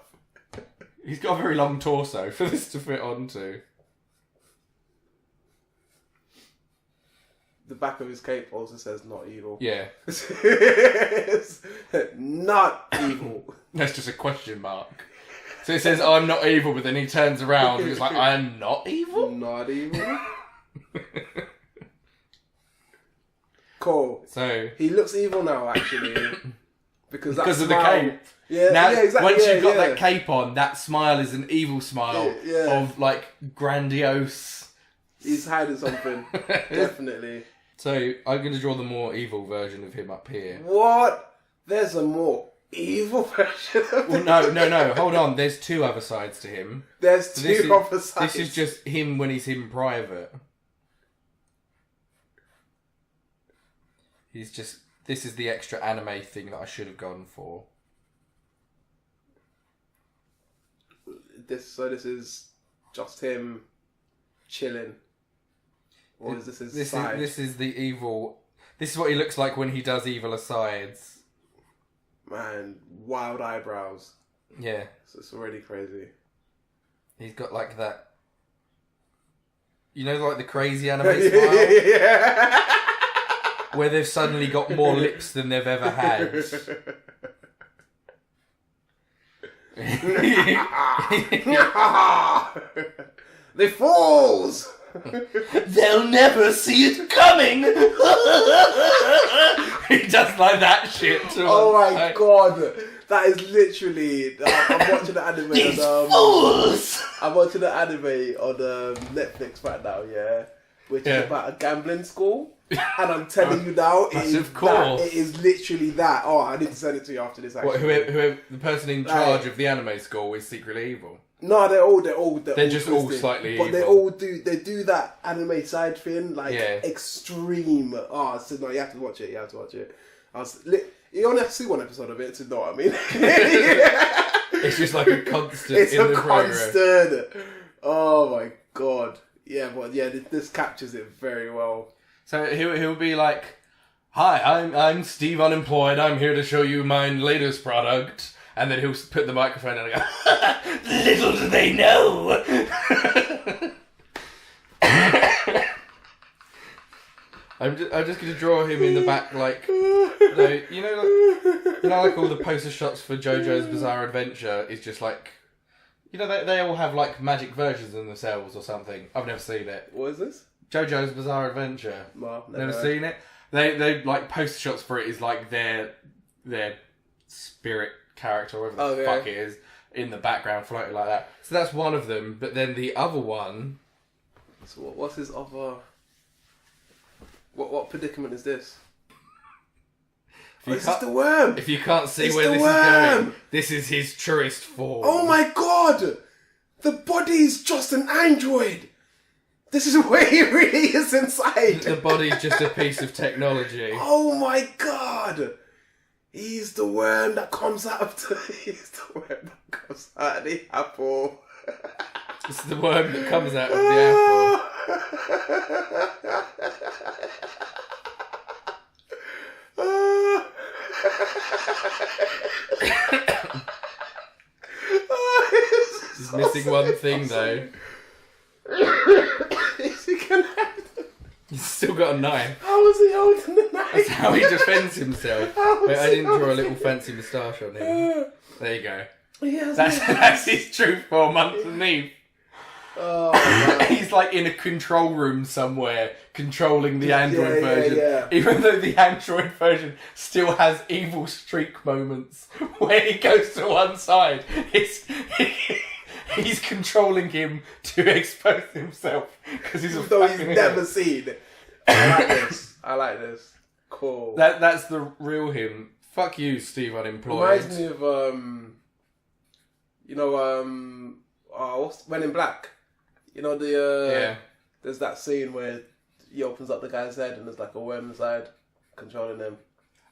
He's got a very long torso for this to fit onto. The back of his cape also says not evil. Yeah. Not evil. That's just a question mark. So it says, I'm not evil, but then he turns around and he's like, I'm not evil? Not evil? Cool. So he looks evil now, actually. Because of the cape. Yeah, now, exactly. Once you've got that cape on, that smile is an evil smile of, like, grandiose. He's hiding something. Definitely. So, I'm going to draw the more evil version of him up here. What? There's a more evil version of him? Well, no. Hold on. There's two other sides to him. There's two other sides. This is just him when he's in private. This is the extra anime thing that I should have gone for. This is just him chilling. Or is this his side? This is the evil... This is what he looks like when he does evil asides. man, wild eyebrows. Yeah. So it's already crazy. He's got like that. You know, like the crazy anime smile? Yeah. Where they've suddenly got more lips than they've ever had. They falls! They'll never see it coming! He does like that shit too. Oh my god. That is literally... I'm watching the anime These on... fools! I'm watching the anime on Netflix right now, yeah? Which is about a gambling school. And I'm telling you now, it is literally that. Oh, I need to send it to you after this, actually. What, whoever the person in charge of the anime school is secretly evil? No, they're just all slightly but evil. They do that anime side thing, like extreme. Oh, so no, you have to watch it. You only have to see one episode of it to know what I mean. It's just like a constant. It's a constant. Oh my god. Yeah, but yeah, this captures it very well. So he'll be like, "Hi, I'm Steve Unemployed. I'm here to show you my latest product." And then he'll put the microphone and go, "Little do they know." I'm just going to draw him in the back, like, you know, like all the poster shots for JoJo's Bizarre Adventure is just like, you know, they all have like magic versions of themselves or something. I've never seen it. What is this? JoJo's Bizarre Adventure. No, never seen it. They like poster shots for it is like their spirit character, whatever the fuck it is, in the background floating like that. So that's one of them. But then the other one. So what's his other? What predicament is this? Is this the worm? If you can't see where this is going, this is his truest form. Oh my god! The body's just an android! This is where he really is inside! The body's just a piece of technology. Oh my god! He's the worm that comes out of the apple. It's the worm that comes out of the apple. He's missing one thing though. He's still got a knife. How is he holding the knife? That's how he defends himself. Wait, I didn't draw a little fancy moustache on him. There you go. That's his true form underneath. Oh, he's like in a control room somewhere, controlling the Android version. Yeah. Even though the Android version still has evil streak moments where he goes to one side. He's controlling him to expose himself because he's never seen it. I like this. Cool. That's the real him. Fuck you, Steve Unemployed. Reminds me of what's Men in Black? You know there's that scene where he opens up the guy's head and there's like a worm inside controlling him.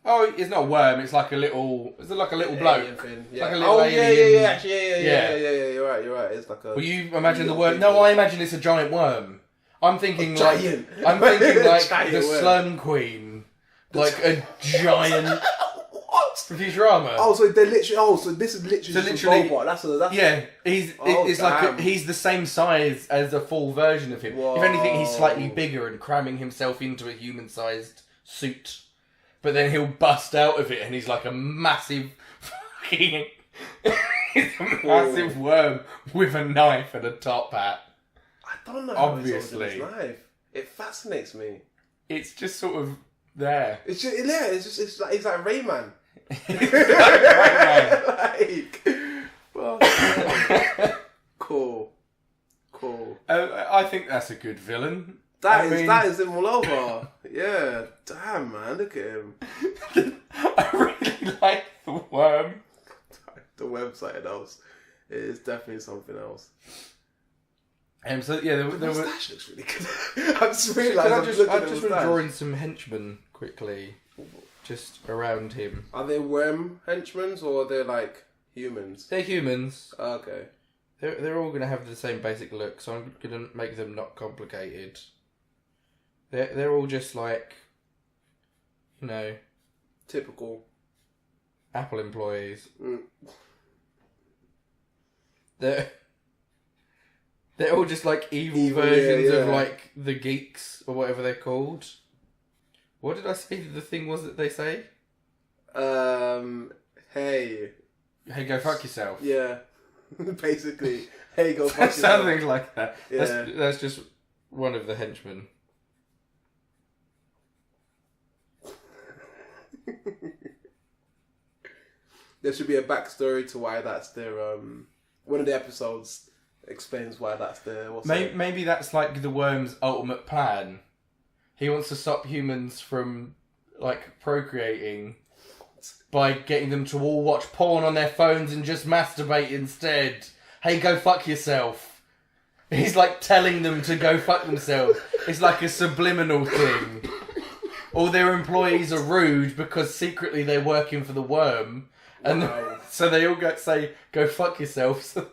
Oh, it's not a worm. It's like a little. Is it like a little bloke? Thing, yeah. Like a little alien. Yeah. You're right. It's like a. Well, you imagine the worm? No, I imagine it's a giant worm. I'm thinking like the Slum Queen, like a giant. What? Futurama. Oh, so they're literally. Oh, so this is literally just a robot. That's yeah. It's like he's the same size as a full version of him. Whoa. If anything, he's slightly bigger and cramming himself into a human-sized suit. But then he'll bust out of it, and he's like a massive fucking. He's a massive worm with a knife and a top hat. I don't know. Obviously, how he's holding his knife. It fascinates me. It's just sort of there. It's just it's like Rayman. Cool. I think that's a good villain. That is him all over. Yeah, damn man, look at him. I really like the worm. The website else. It is definitely something else. So yeah, the moustache looks really good. I just realised I just want to draw in some henchmen quickly, just around him. Are they worm henchmen or are they like humans? They're humans. Okay. They're all going to have the same basic look, so I'm going to make them not complicated. They're all just like, you know, typical. Apple employees. Mm. They're all just like evil versions of like the geeks or whatever they're called. What did I say the thing was that they say? Hey, go fuck yourself. Yeah, basically. Hey, go fuck yourself. Something like that. Yeah. That's just one of the henchmen. There should be a backstory to why that's their one of the episodes explains why that's their maybe that's like the worm's ultimate plan. He wants to stop humans from like procreating by getting them to all watch porn on their phones and just masturbate instead. Hey, go fuck yourself. He's like telling them to go fuck themselves. It's like a subliminal thing. All their employees are rude because secretly they're working for the worm. And so they all say, go fuck yourself. So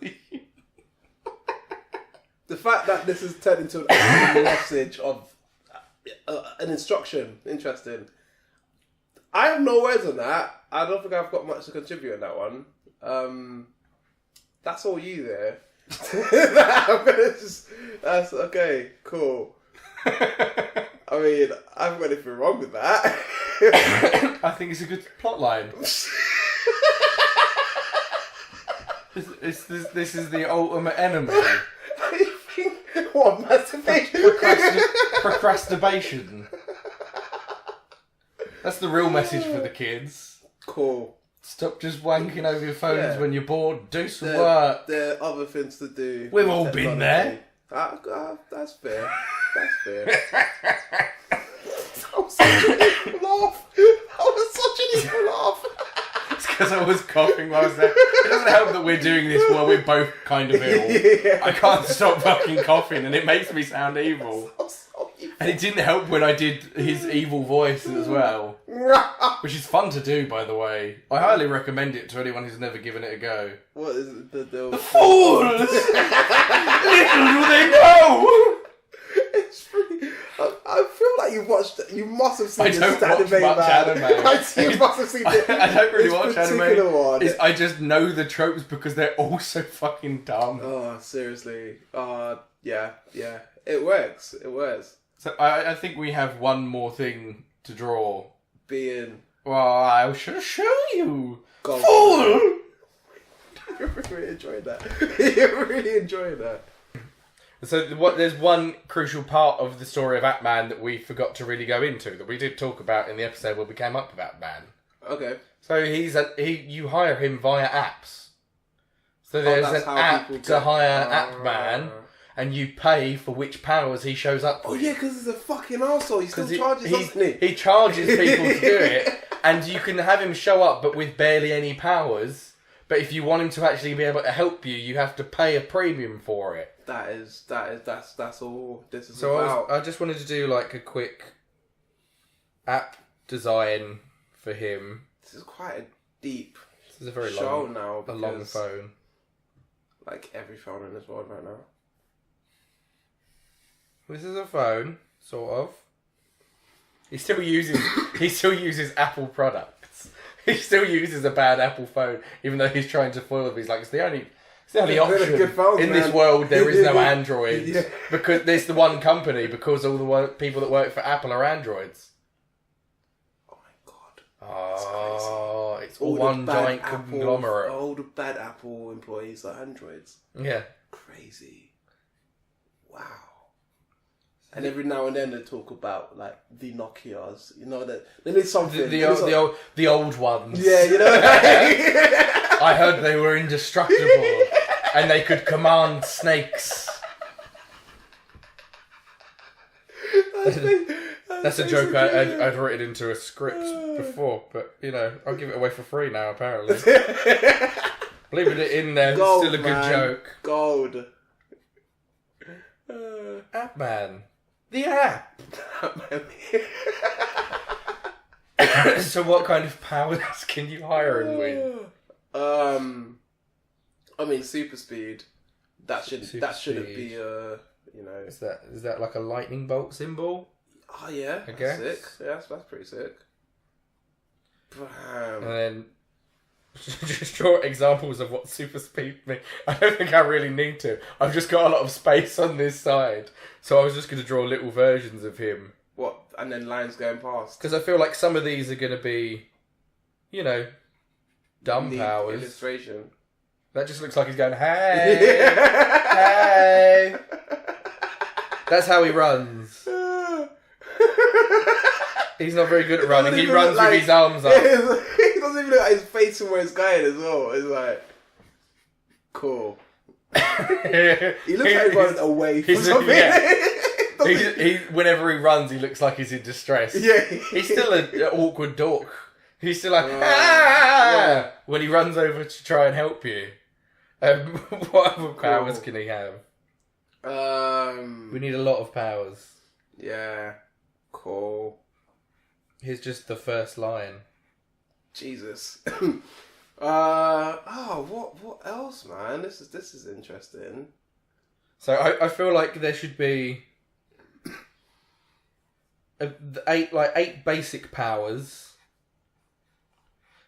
the fact that this is turned into a message of an instruction, interesting. I have no words on that. I don't think I've got much to contribute on that one. That's all you there. That's okay, cool. I mean, I haven't got anything wrong with that. I think it's a good plot line. This is the ultimate enemy. You think, what, masturbation? Procrastination. That's the real message for the kids. Cool. Stop just wanking over your phones when you're bored. Do some work. There are other things to do. We've all been there. That's fair. That's fair. That was such an evil laugh. It's because I was coughing while I was there. It doesn't help that we're doing this while we're both kind of ill. Yeah. I can't stop fucking coughing and it makes me sound evil. And it didn't help when I did his evil voice as well. Which is fun to do, by the way. I highly recommend it to anyone who's never given it a go. What is it? The fools! Little do they know! It's pretty... I feel like you must have seen this anime. You must have seen it. I don't really watch anime. One. I just know the tropes because they're all so fucking dumb. Oh, seriously. Yeah. It works. So I think we have one more thing to draw. Being... Well, I shall show you. Fool! You're really enjoying that. So there's one crucial part of the story of Appman that we forgot to really go into, that we did talk about in the episode where we came up with Appman. Okay. So you hire him via apps. So there's an app to hire Appman, and you pay for which powers he shows up with. Oh yeah, because he's a fucking arsehole. He still charges, doesn't he? He charges people to do it, and you can have him show up but with barely any powers. But if you want him to actually be able to help you, you have to pay a premium for it. That's all this is so about. I just wanted to do like a quick app design for him. This is quite a deep This is a very show long, now. A long phone. Like every phone in this world right now. This is a phone, sort of. He still uses Apple products. He still uses a bad Apple phone, even though he's trying to foil them. He's like, it's the only option phones, in this world. There is no Android because there's the one company. Because all the people that work for Apple are Androids. Oh my god! Oh, it's all one giant conglomerate. All the bad Apple employees are Androids. Yeah, crazy. Wow. And every now and then they talk about like the Nokias, you know, that there is something. The old ones. Yeah, you know. I heard they were indestructible and they could command snakes. That's a joke I'd written into a script before, but you know, I'll give it away for free now. Apparently, leaving it in there, Gold, still a good joke. Gold. Appman. The app. So what kind of powers can you hire him with? I mean, super speed. That shouldn't be you know. Is that like a lightning bolt symbol? Oh yeah, I guess. Sick. Yeah, that's pretty sick. Bam. And then just draw examples of what super speed means. I don't think I really need to. I've just got a lot of space on this side. So I was just going to draw little versions of him. What? And then lines going past? Because I feel like some of these are going to be, you know, dumb powers. Illustration. That just looks like he's going, hey, hey. That's how he runs. He's not very good at running. He runs with his arms up. He doesn't even look like his face and where he's going as well. It's like, cool. He looks like he's running away from something. Yeah. Whenever he runs, he looks like he's in distress. Yeah. He's still an awkward dork. He's still like, ah! When he runs over to try and help you. What other powers can he have? We need a lot of powers. Yeah. Cool. Here's just the first line. Jesus. What else, man? This is interesting. So I feel like there should be eight basic powers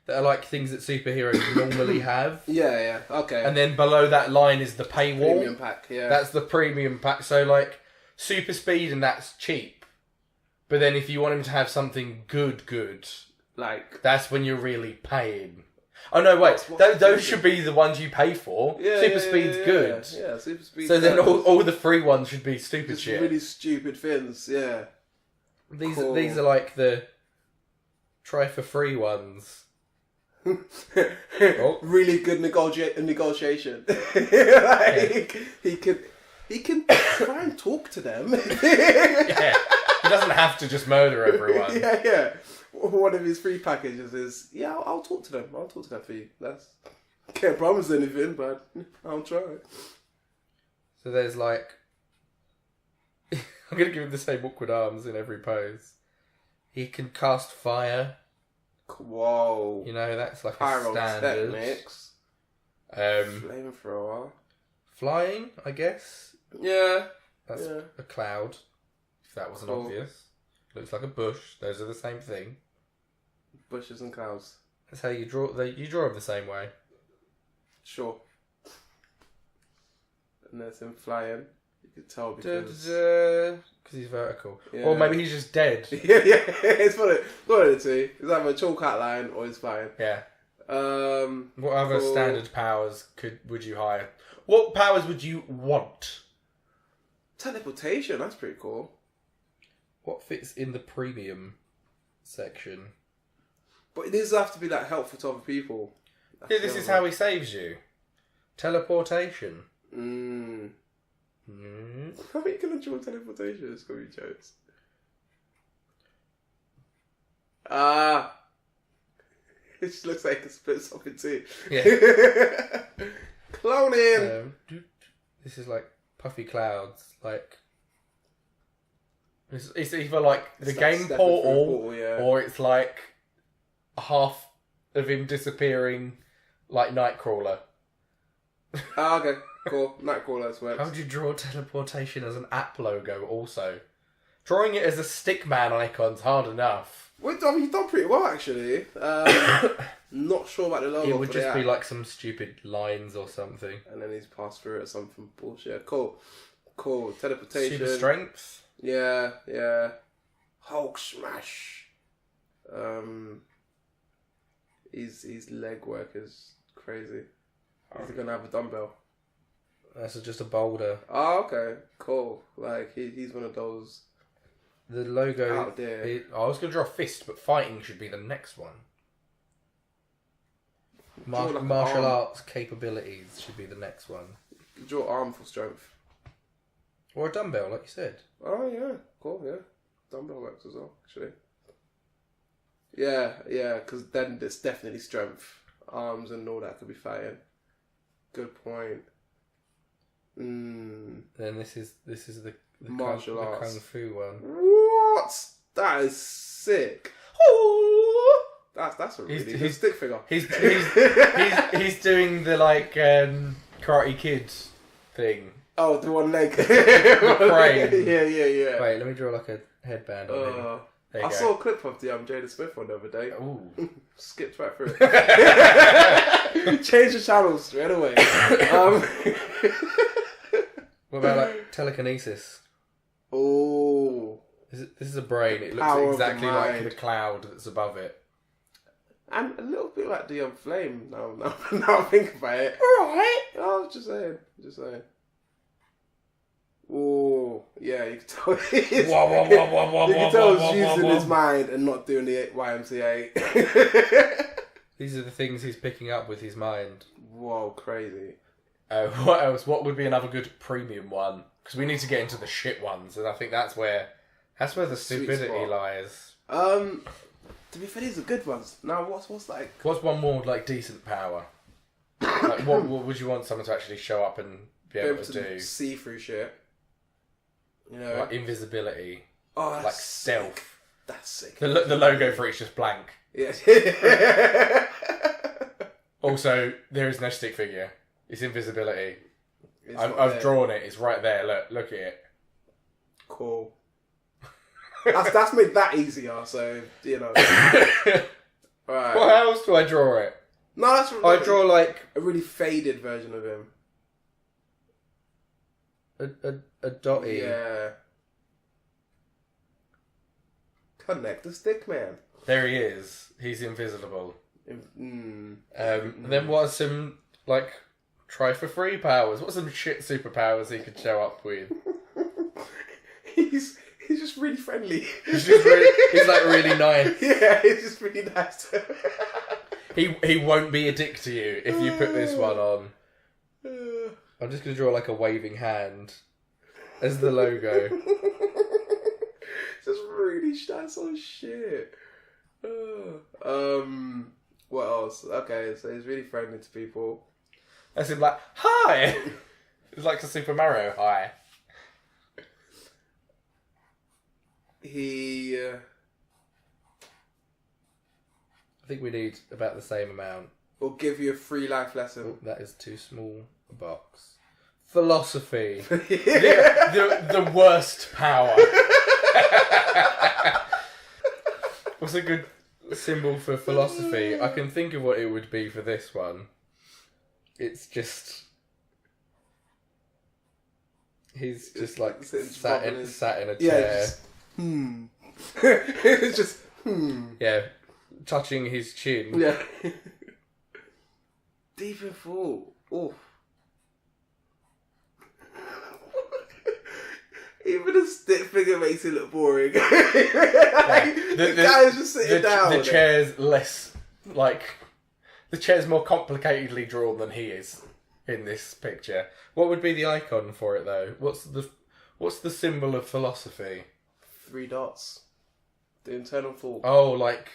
that are like things that superheroes normally have. Yeah, okay. And then below that line is the paywall. Premium pack, yeah. That's the premium pack. So like super speed and that's cheap. But then if you want him to have something good, like that's when you're really paying. Oh no, wait. Those should be the ones you pay for. Yeah, super speed's good. Yeah, super speed. So then all the free ones should be stupid just shit. Really stupid things, yeah. These are like the try for free ones. Really good negotiation. Like, yeah. He can try and talk to them. Yeah. He doesn't have to just murder everyone. Yeah. One of his free packages is, I'll talk to them. I'll talk to them for you. Can't promise anything, but I'll try. So there's like... I'm going to give him the same awkward arms in every pose. He can cast fire. Whoa. You know, that's like a standard. Techniques. Flamethrower. Flying, I guess. Yeah. That's a cloud. If that wasn't obvious. Looks like a bush. Those are the same thing. Bushes and clouds. That's how you draw. You draw them the same way. Sure. And there's him flying. You could tell because he's vertical. Yeah. Or maybe he's just dead. yeah. It's one of the two. It's either a chalk outline or he's flying. Yeah. What other standard powers would you hire? What powers would you want? Teleportation. That's pretty cool. What fits in the premium section? But these have to be like helpful to other people. Yeah, this is how he saves you. Teleportation. How are you going to draw teleportation? It's going to be jokes. It just looks like it split something too. Yeah. Cloning! This is like puffy clouds. Like... It's either like the game portal, or it's like half of him disappearing like Nightcrawler. Okay, cool. Nightcrawler works. How would you draw teleportation as an app logo also? Drawing it as a stickman icon's hard enough. Well, I mean, you've done pretty well actually. Not sure about the logo. It would just be like some stupid lines or something. And then he's passed through it or something bullshit. Cool. Teleportation. Super strength. Yeah. Hulk smash. His leg work is crazy. Is he gonna have a dumbbell? That's just a boulder. Oh, okay, cool. Like he's one of those. The logo out there. I was gonna draw a fist, but fighting should be the next one. Martial arts capabilities should be the next one. Draw arm for strength. Or a dumbbell, like you said. Oh, yeah. Cool, yeah. Dumbbell works as well, actually. Yeah, because then there's definitely strength. Arms and all that could be fighting. Good point. Then this is the martial arts. the kung fu one. What? That is sick. That's a really good stick figure. He's doing the like Karate Kid thing. Oh, the one leg. The crane. Yeah. Wait, let me draw like a headband on him. There you I go. saw a clip of the Jada Smith one the other day. Ooh. Skipped right through it. Change the channel straight away. What about like telekinesis? Oh. This is a brain. It Power looks of the exactly like mind. the cloud that's above it. And a little bit like the Flame now I think about it. Alright. I was just saying. Oh, yeah, you can tell he's using his mind and not doing the YMCA. These are the things he's picking up with his mind. Whoa, crazy. What else? What would be another good premium one? Because we need to get into the shit ones, and I think that's where the stupidity lies. To be fair, these are good ones. Now, what's like? What's one more like decent power? Like, what would you want someone to actually show up and be able to do? See through shit. You know, Like invisibility. Oh, that's like stealth. Sick. That's sick. The logo for it's just blank. Yeah. Also, there is no stick figure. It's invisibility. I've drawn it. It's right there. Look at it. Cool. That's made that easier. So you know. Right. Well, how else do I draw it? No, that's. I draw like a really faded version of him. A dotty. Yeah. Connect the stick, man. There he is. He's invisible. Mm. Then what are some like try for free powers? What are some shit superpowers he could show up with? He's just really friendly. He's like really nice. Yeah, he's just really nice. He won't be a dick to you if you put this one on. I'm just gonna draw like a waving hand as the logo. Just really that's so shit. What else? Okay, so he's really friendly to people. That's him like, hi! It's like a Super Mario hi. I think we need about the same amount. will give you a free life lesson. Oh, that is too small a box. Philosophy. the worst power. What's a good symbol for philosophy? I can think of what it would be for this one. It's just... He's just like sat in a chair. Yeah, it's just Yeah, touching his chin. Yeah. Deep in thought. Oof. Even the stick figure makes it look boring. The guy is just sitting down. The chair's less like the chair's more complicatedly drawn than he is in this picture. What would be the icon for it though? What's the symbol of philosophy? 3 dots. The internal thought. Oh, like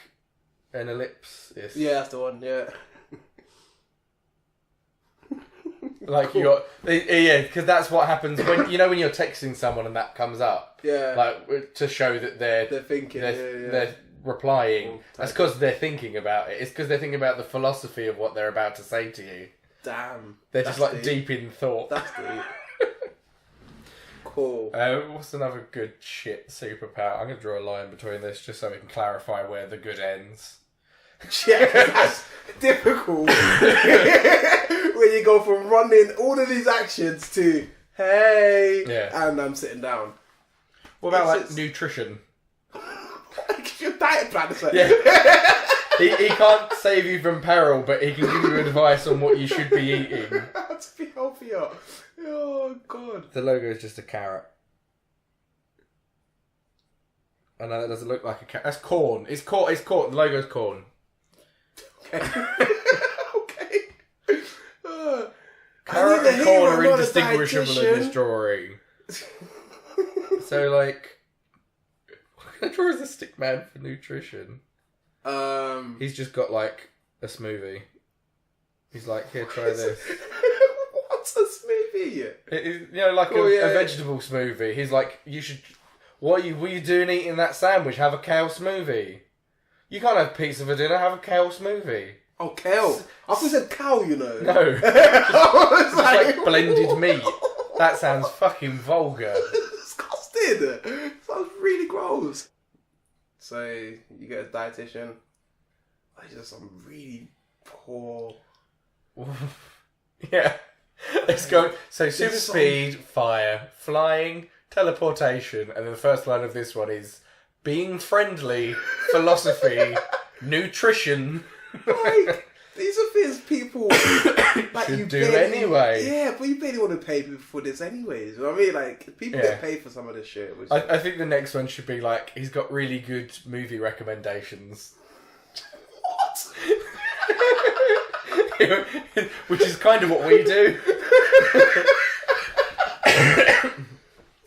an ellipse. Yeah, that's the one. Yeah. Like cool. Because that's what happens when when you're texting someone and that comes up. Yeah. Like to show that they're thinking. They're replying. Cool. That's because they're thinking about it. It's because they're thinking about the philosophy of what they're about to say to you. Damn. They're just like deep in thought. That's deep. Cool. What's another good shit superpower? I'm gonna draw a line between this just so we can clarify where the good ends. Yeah, that's difficult. When you go from running all of these actions to hey, and I'm sitting down. What about nutrition? Give you a diet plan. Yeah. He can't save you from peril, but he can give you advice on what you should be eating. How to be healthier. Oh god. The logo is just a carrot. I know that doesn't look like a carrot. That's corn. It's corn. The logo's corn. Okay. Carrot and corn are indistinguishable in this drawing. So, like, what can I draw as a stick man for nutrition? He's just got, like, a smoothie. He's like, here, try this. What's a smoothie? Like a vegetable smoothie. He's like, you should... What were you doing eating that sandwich? Have a kale smoothie. You can't have pizza for dinner, have a kale smoothie. Oh, kale. I thought you said cow, you know. No. It's like blended meat. That sounds fucking vulgar. Disgusting. Sounds really gross. So you get a dietitian. Like just some really poor. Yeah. Let's go. So super speed, fire, flying, teleportation, and then the first line of this one is being friendly, philosophy, nutrition. Like these are things people like should you do barely, anyway. Yeah, but you barely want to pay people for this anyways. You know what I mean? Like people get paid for some of this shit. Which I think the next one should be like he's got really good movie recommendations. What? Which is kind of what we do.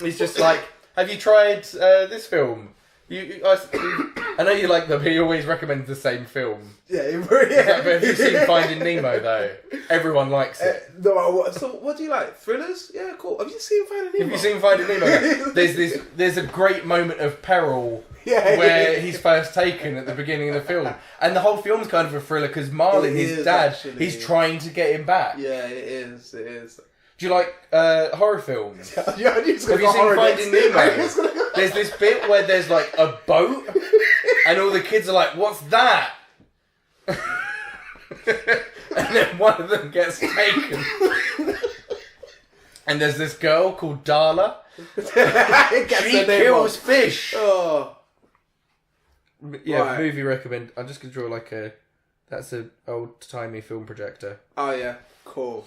He's just like, have you tried this film? I know you like them, but he always recommends the same film. Yeah, But have you seen Finding Nemo though? Everyone likes it. No matter what. So what do you like? Thrillers? Yeah, cool. Have you seen Finding Nemo? Have you seen Finding Nemo? There's a great moment of peril where he's first taken at the beginning of the film, and the whole film's kind of a thriller because Marlin, his dad, he's trying to get him back. Yeah, it is. It is. Do you like horror films? Have you seen Finding Nemo? There's this bit where there's like a boat, and all the kids are like, "What's that?" And then one of them gets taken. And there's this girl called Darla. She kills fish. Oh. Yeah, Right. movie recommend. I'm just gonna draw like a. That's an old timey film projector. Oh yeah, cool.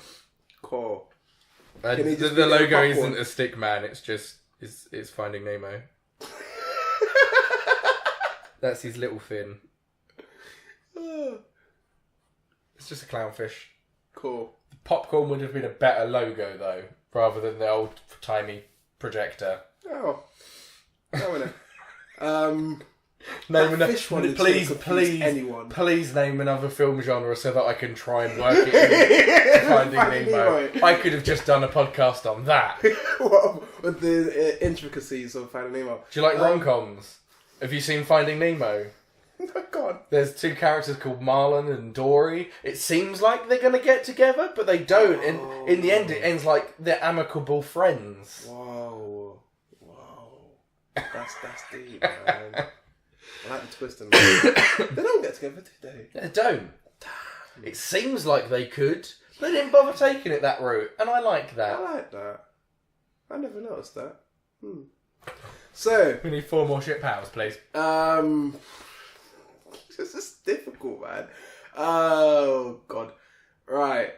And Can he just the be logo popcorn? isn't a stick man. It's just it's Finding Nemo. That's his little fin. It's just a clownfish. Cool. The popcorn would have been a better logo though, rather than the old timey projector. Oh. No. Name That fish one is please, gonna confuse please, anyone. please name another film genre so that I can try and work it in. Finding Nemo. I could have just done a podcast on that. With the intricacies of Finding Nemo. Do you like rom-coms? Have you seen Finding Nemo? Oh God. There's two characters called Marlon and Dory. It seems like they're going to get together, but they don't. And in the end, it ends like they're amicable friends. Whoa. That's deep, man. I like the twist in that. They don't get together, do they? They don't. It seems like they could, but they didn't bother taking it that route, and I like that. I like that. I never noticed that. So, We need 4 more shit powers, please. this is difficult, man. Oh God. Right.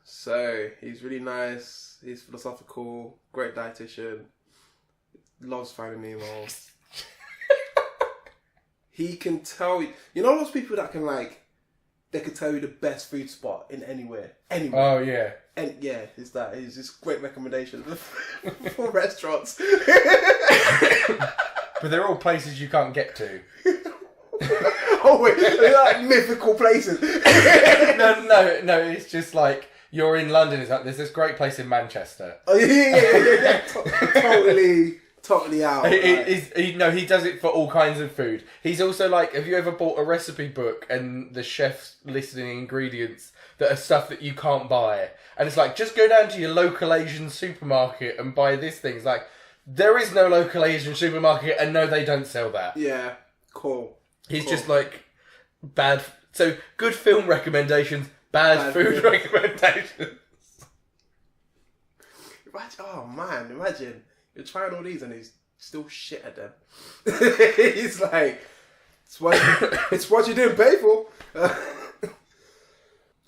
So he's really nice. He's philosophical. Great dietitian. Loves Finding Nemo. He can tell you. You know those people that can they can tell you the best food spot in anywhere. Oh yeah. And yeah, it's that. It's just great recommendations for restaurants. But they're all places you can't get to. Oh wait, they're like mythical places. No, it's just like you're in London, it's like there's this great place in Manchester. Oh yeah. Totally out. He does it for all kinds of food. He's also like, have you ever bought a recipe book and the chef's listing ingredients that are stuff that you can't buy? And it's like, just go down to your local Asian supermarket and buy this thing. It's like, there is no local Asian supermarket, and no, they don't sell that. Yeah, cool. He's just like, bad. So, good film recommendations, bad food recommendations. Imagine. You're trying all these and he's still shit at them. He's like, it's what you didn't pay for.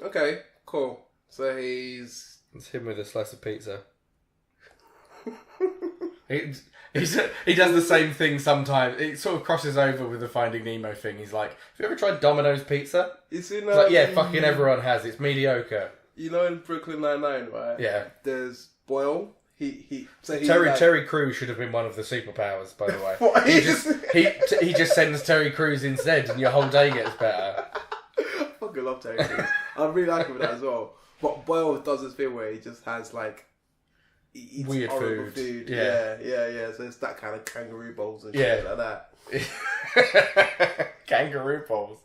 Okay, cool. So It's him with a slice of pizza. He does the same thing sometimes. It sort of crosses over with the Finding Nemo thing. He's like, have you ever tried Domino's pizza? It's like, yeah, fucking everyone has. It's mediocre. You know in Brooklyn Nine-Nine, right? Yeah. There's Boyle. Terry Crews should have been one of the superpowers, by the way. What? He just sends Terry Crews instead, and your whole day gets better. I fucking love Terry Crews. I really like him with that as well. But Boyle does this thing where he just has he eats weird food. Yeah. So it's that kind of kangaroo bowls and shit like that. Kangaroo bowls.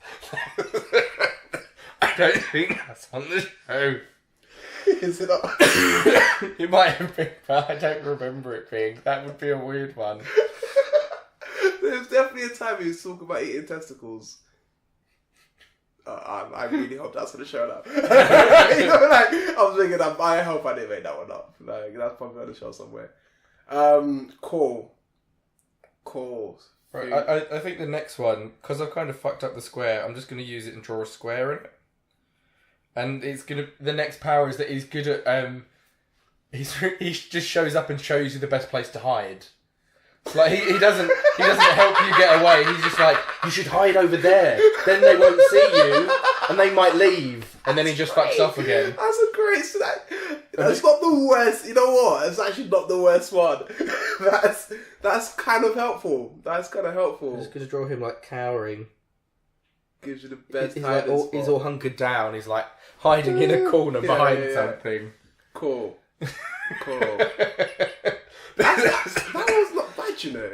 I don't think that's on the show. Is it not? It might have been, but I don't remember it being. That would be a weird one. There's definitely a time he was talking about eating testicles. I really hope that's going to show up. You know, like, I was thinking, I hope I didn't make that one up. Like, that's probably on the show somewhere. Cool. Right, I think the next one, because I've kind of fucked up the square, I'm just going to use it and draw a square in it. And the next power is that he's good at, he just shows up and shows you the best place to hide. Like, he doesn't help you get away. He's just like, you should hide over there. Then they won't see you, and they might leave. And then he just fucks off again. That's a great snack. That's not the worst. You know what? It's actually not the worst one. That's kind of helpful. That's kind of helpful. I'm just going to draw him like cowering. Gives you the best he's all hunkered down. He's like hiding in a corner behind something. Cool. That was not bad, you know.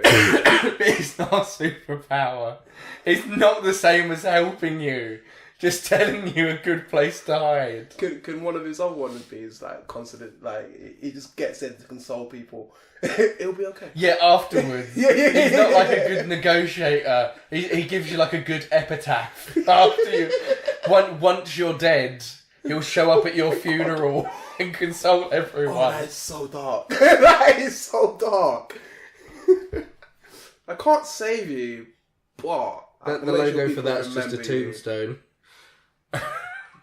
It's not a superpower. It's not the same as helping you. Just telling you a good place to hide. Can one of his other ones be like constant? Like he just gets in to console people. It'll be okay. Yeah, afterwards. He's not like a good negotiator. He gives you like a good epitaph after you. Once you're dead, he'll show up at your funeral and console everyone. Oh, that is so dark. That is so dark. I can't save you, but the logo for that's just a tombstone.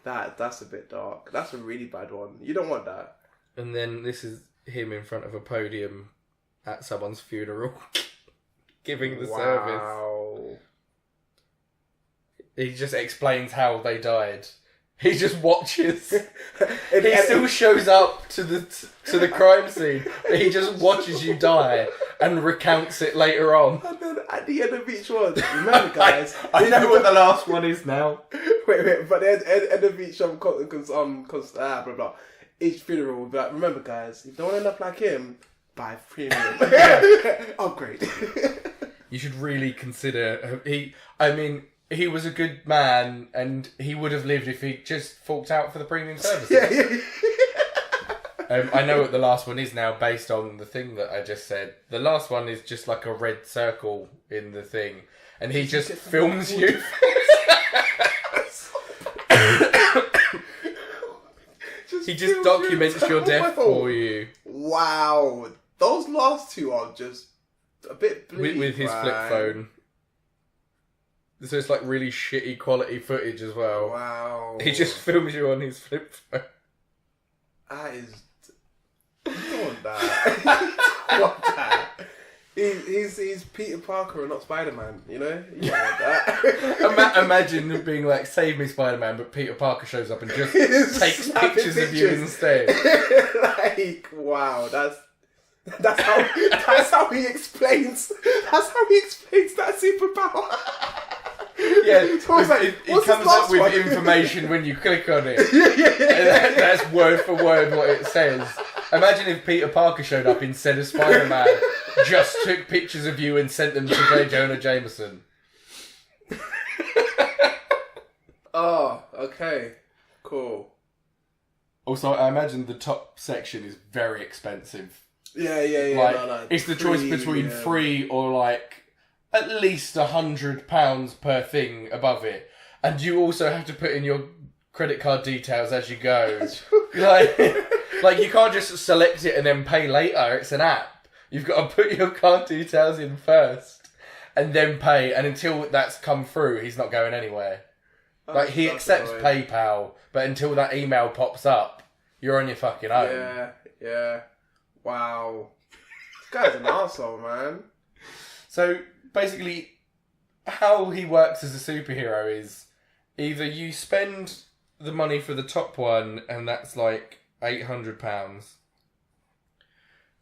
That's a bit dark. That's a really bad one. You don't want that. And then this is him in front of a podium at someone's funeral, giving the service. He just explains how they died. He just watches. He still shows up to the crime scene, but he just watches you die and recounts it later on. And then at the end of each one, remember, guys. I know what the last one is now. Wait, but at the end of each blah blah. Each funeral will be like, remember, guys, if you don't end up like him, buy premium. Upgrade. You should really consider. He was a good man, and he would have lived if he just forked out for the premium services. I know what the last one is now, based on the thing that I just said. The last one is just like a red circle in the thing, and he just films you. He just documents your death for you. Wow, those last two are just a bit bleak, with his flip phone. So it's like really shitty quality footage as well. Wow. He just films you on his flip phone. That is... You don't want that. You want that. He's Peter Parker and not Spider-Man, you know? You don't want that. Imagine being like, save me Spider-Man, but Peter Parker shows up and just takes pictures of you instead. Like, wow, that's how he explains that superpower. Yeah, so it comes up with information when you click on it. And that's word for word what it says. Imagine if Peter Parker showed up instead of Spider-Man, just took pictures of you and sent them to J. Jonah Jameson. Oh, okay. Cool. Also, I imagine the top section is very expensive. Yeah. Like, no, it's the choice between free or like at least £100 per thing above it, and you also have to put in your credit card details as you go. like you can't just select it and then pay later. It's an app. You've got to put your card details in first and then pay. And until that's come through, he's not going anywhere. Like he accepts PayPal, but until that email pops up, you're on your fucking own. Yeah. Wow. This guy's an arsehole, man. So basically, how he works as a superhero is either you spend the money for the top one, and that's like £800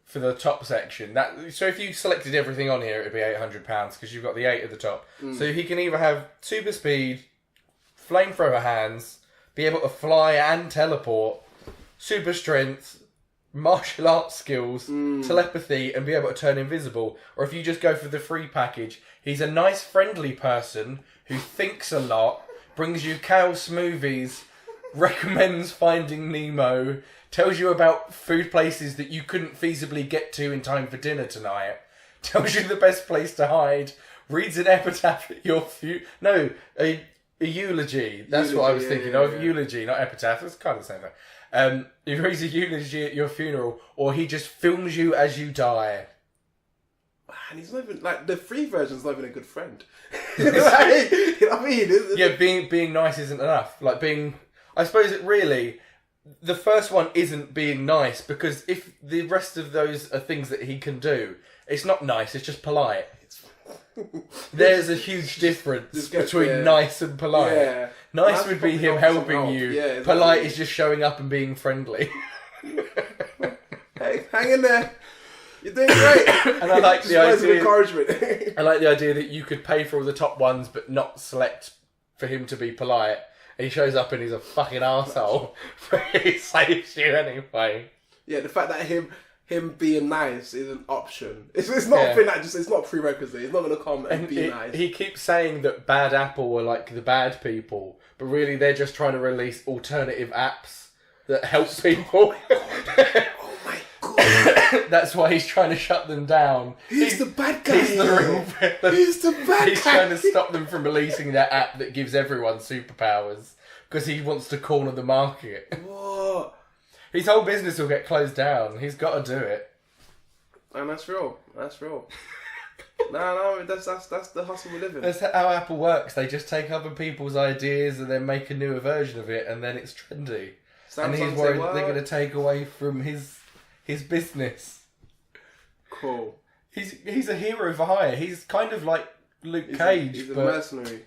for the top section. So if you selected everything on here, it'd be £800 because you've got the 8 at the top. So he can either have super speed, flamethrower hands, be able to fly and teleport, super strength, martial arts skills, telepathy, and be able to turn invisible. Or if you just go for the free package, he's a nice, friendly person who thinks a lot, brings you kale smoothies, recommends Finding Nemo, tells you about food places that you couldn't feasibly get to in time for dinner tonight, tells you the best place to hide, reads an epitaph at your No, a eulogy. That's what I was thinking of. Eulogy, not epitaph. It's kind of the same thing. He reads a eulogy at your funeral, or he just films you as you die. And he's not even, like, the free version's not even a good friend. Like, you know what I mean? Being nice isn't enough. Like, I suppose it really... The first one isn't being nice, because if the rest of those are things that he can do, it's not nice, it's just polite. There's a huge difference between nice and polite. Yeah. Nice would be him helping you. Yeah, exactly. Polite is just showing up and being friendly. Hey, hang in there. You're doing great. And I like the idea. Encouragement. I like the idea that you could pay for all the top ones, but not select for him to be polite. And he shows up and he's a fucking arsehole, but he saves you anyway. Yeah, the fact that him being nice is an option. It's not a thing that it's not a prerequisite. He's not going to come and be nice. He keeps saying that Bad Apple are like the bad people, but really they're just trying to release alternative apps that help people. Oh my god! That's why he's trying to shut them down. He's the bad guy. He's the real villain. He's the bad guy. He's trying to stop them from releasing that app that gives everyone superpowers because he wants to corner the market. What? His whole business will get closed down. He's got to do it. And that's real. That's real. No, that's the hustle we live in. That's how Apple works. They just take other people's ideas and then make a newer version of it, and then it's trendy. And he's worried that they're going to take away from his business. Cool. He's a hero for hire. He's kind of like Luke Cage. He's a mercenary.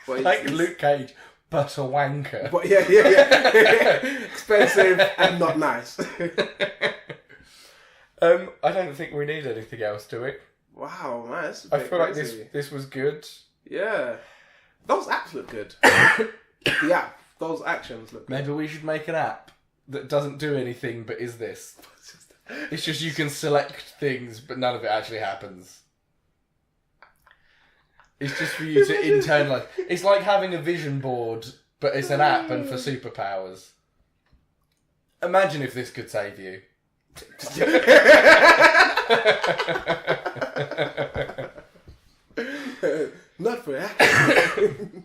Like Luke Cage, but a wanker. But yeah. Expensive and not nice. I don't think we need anything else to it. Wow, man, that's I feel crazy. Like this was good. Yeah. Those apps look good. Yeah, those actions look good. Maybe we should make an app that doesn't do anything but is this. It's just you can select things, but none of it actually happens. It's just for you to internalize. It's like having a vision board, but it's an app and for superpowers. Imagine if this could save you. Not for action.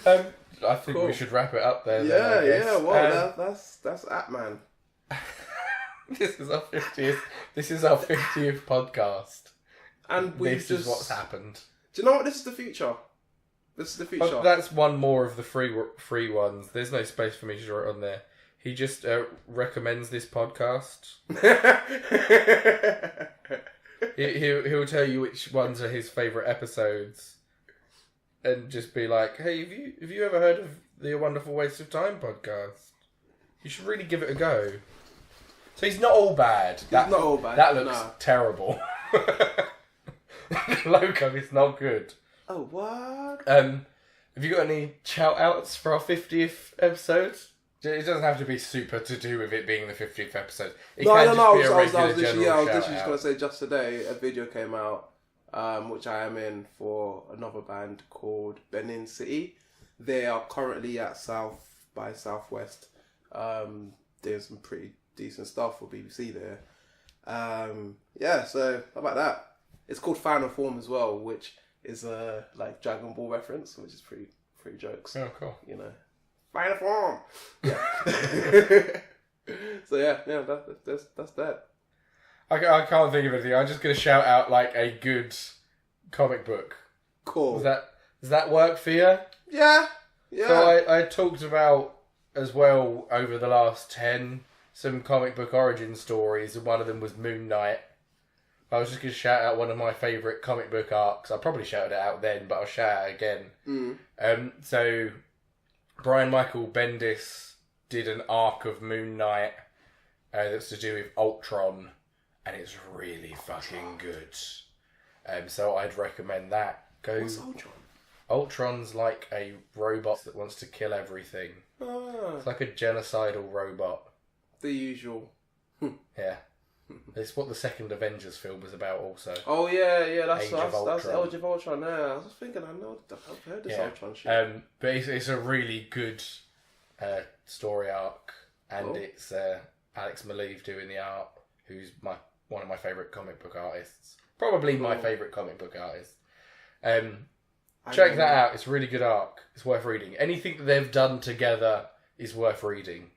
I think we should wrap it up there. Yeah. Well, that's Appman. This is our 50th. This is our 50th podcast, and this is what's happened. Do you know what? This is the future. This is the future. But that's one more of the free ones. There's no space for me to write on there. He just recommends this podcast. He'll tell you which ones are his favourite episodes, and just be like, "Hey, have you ever heard of the A Wonderful Waste of Time podcast? You should really give it a go." So he's not all bad. Not all bad. That looks terrible. Loco, it's not good. Oh, what? Have you got any shout outs for our 50th episode? It doesn't have to be super to do with it being the 50th episode. I was literally just going to say, just today, a video came out, which I am in, for another band called Benin City. They are currently at South by Southwest. There's some pretty decent stuff for BBC there. So how about that? It's called Final Form as well, which is a like Dragon Ball reference, which is pretty jokes. Oh, cool. You know, Final Form. Yeah. So that's that. I can't think of anything. I'm just gonna shout out like a good comic book. Cool. Does that work for you? Yeah. So I talked about as well over the last 10 some comic book origin stories, and one of them was Moon Knight. I was just going to shout out one of my favourite comic book arcs. I probably shouted it out then, but I'll shout it again. So, Brian Michael Bendis did an arc of Moon Knight that's to do with Ultron, and it's really fucking good. So I'd recommend that. What's Ultron? Ultron's like a robot that wants to kill everything. It's like a genocidal robot. The usual. Yeah. It's what the second Avengers film was about also. Oh yeah, that's Age of Ultron. Yeah, I was thinking, I've heard this Ultron shit. But it's a really good story arc, and it's Alex Maleev doing the art, who's one of my favourite comic book artists. Probably my favourite comic book artist. Check that out. It's a really good arc. It's worth reading. Anything that they've done together is worth reading.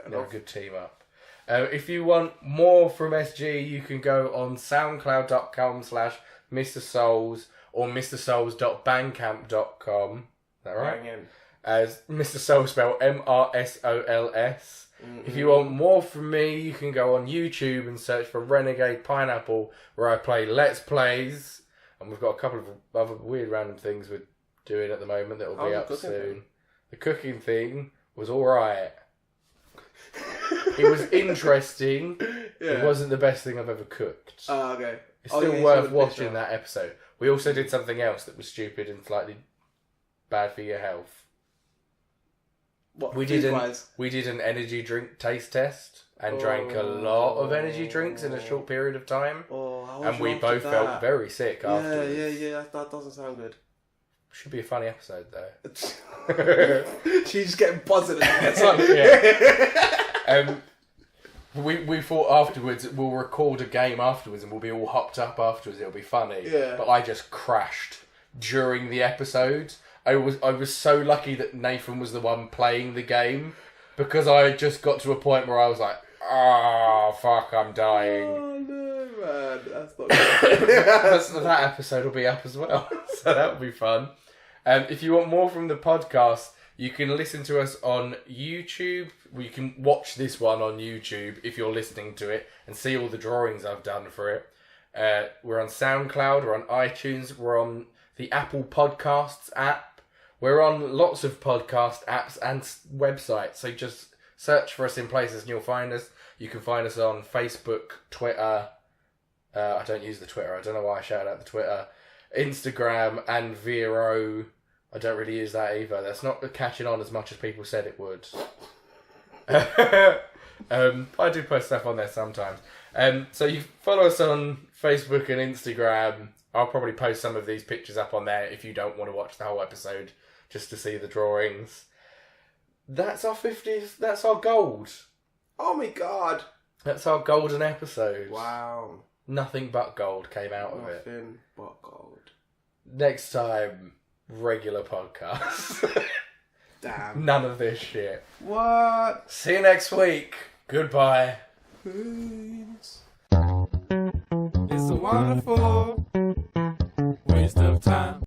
They're a good team up. If you want more from SG, you can go on soundcloud.com/Mr. Souls or mrsouls.bandcamp.com. Is that right? As Mr. Souls spelled MRSOLS. If you want more from me, you can go on YouTube and search for Renegade Pineapple, where I play Let's Plays. And we've got a couple of other weird random things we're doing at the moment that will be up soon. The cooking thing was alright. It was interesting. It wasn't the best thing I've ever cooked. Oh, okay. It's still worth watching that episode. We also did something else that was stupid and slightly bad for your health. What, we did an energy drink taste test and drank a lot of energy drinks in a short period of time. And we both felt very sick afterwards. Yeah. That doesn't sound good. Should be a funny episode though. She's just getting buzzing. We thought afterwards we'll record a game afterwards and we'll be all hopped up afterwards. It'll be funny. Yeah. But I just crashed during the episode. I was so lucky that Nathan was the one playing the game, because I just got to a point where I was like, "Oh fuck, I'm dying." Oh no, man, that's not good. That episode will be up as well, so that'll be fun. If you want more from the podcast, you can listen to us on YouTube. You can watch this one on YouTube if you're listening to it and see all the drawings I've done for it. We're on SoundCloud, we're on iTunes, we're on the Apple Podcasts app. We're on lots of podcast apps and websites, so just search for us in places and you'll find us. You can find us on Facebook, Twitter. I don't use the Twitter. I don't know why I shouted out the Twitter. Instagram and Vero. I don't really use that either. That's not catching on as much as people said it would. I do post stuff on there sometimes. So you follow us on Facebook and Instagram. I'll probably post some of these pictures up on there if you don't want to watch the whole episode just to see the drawings. That's our 50th. That's our gold. Oh my god. That's our golden episode. Wow. Nothing but gold came out of it. Nothing but gold. Next time, regular podcast. Damn. None of this shit. What? See you next week. Goodbye. Peace. It's a wonderful waste of time.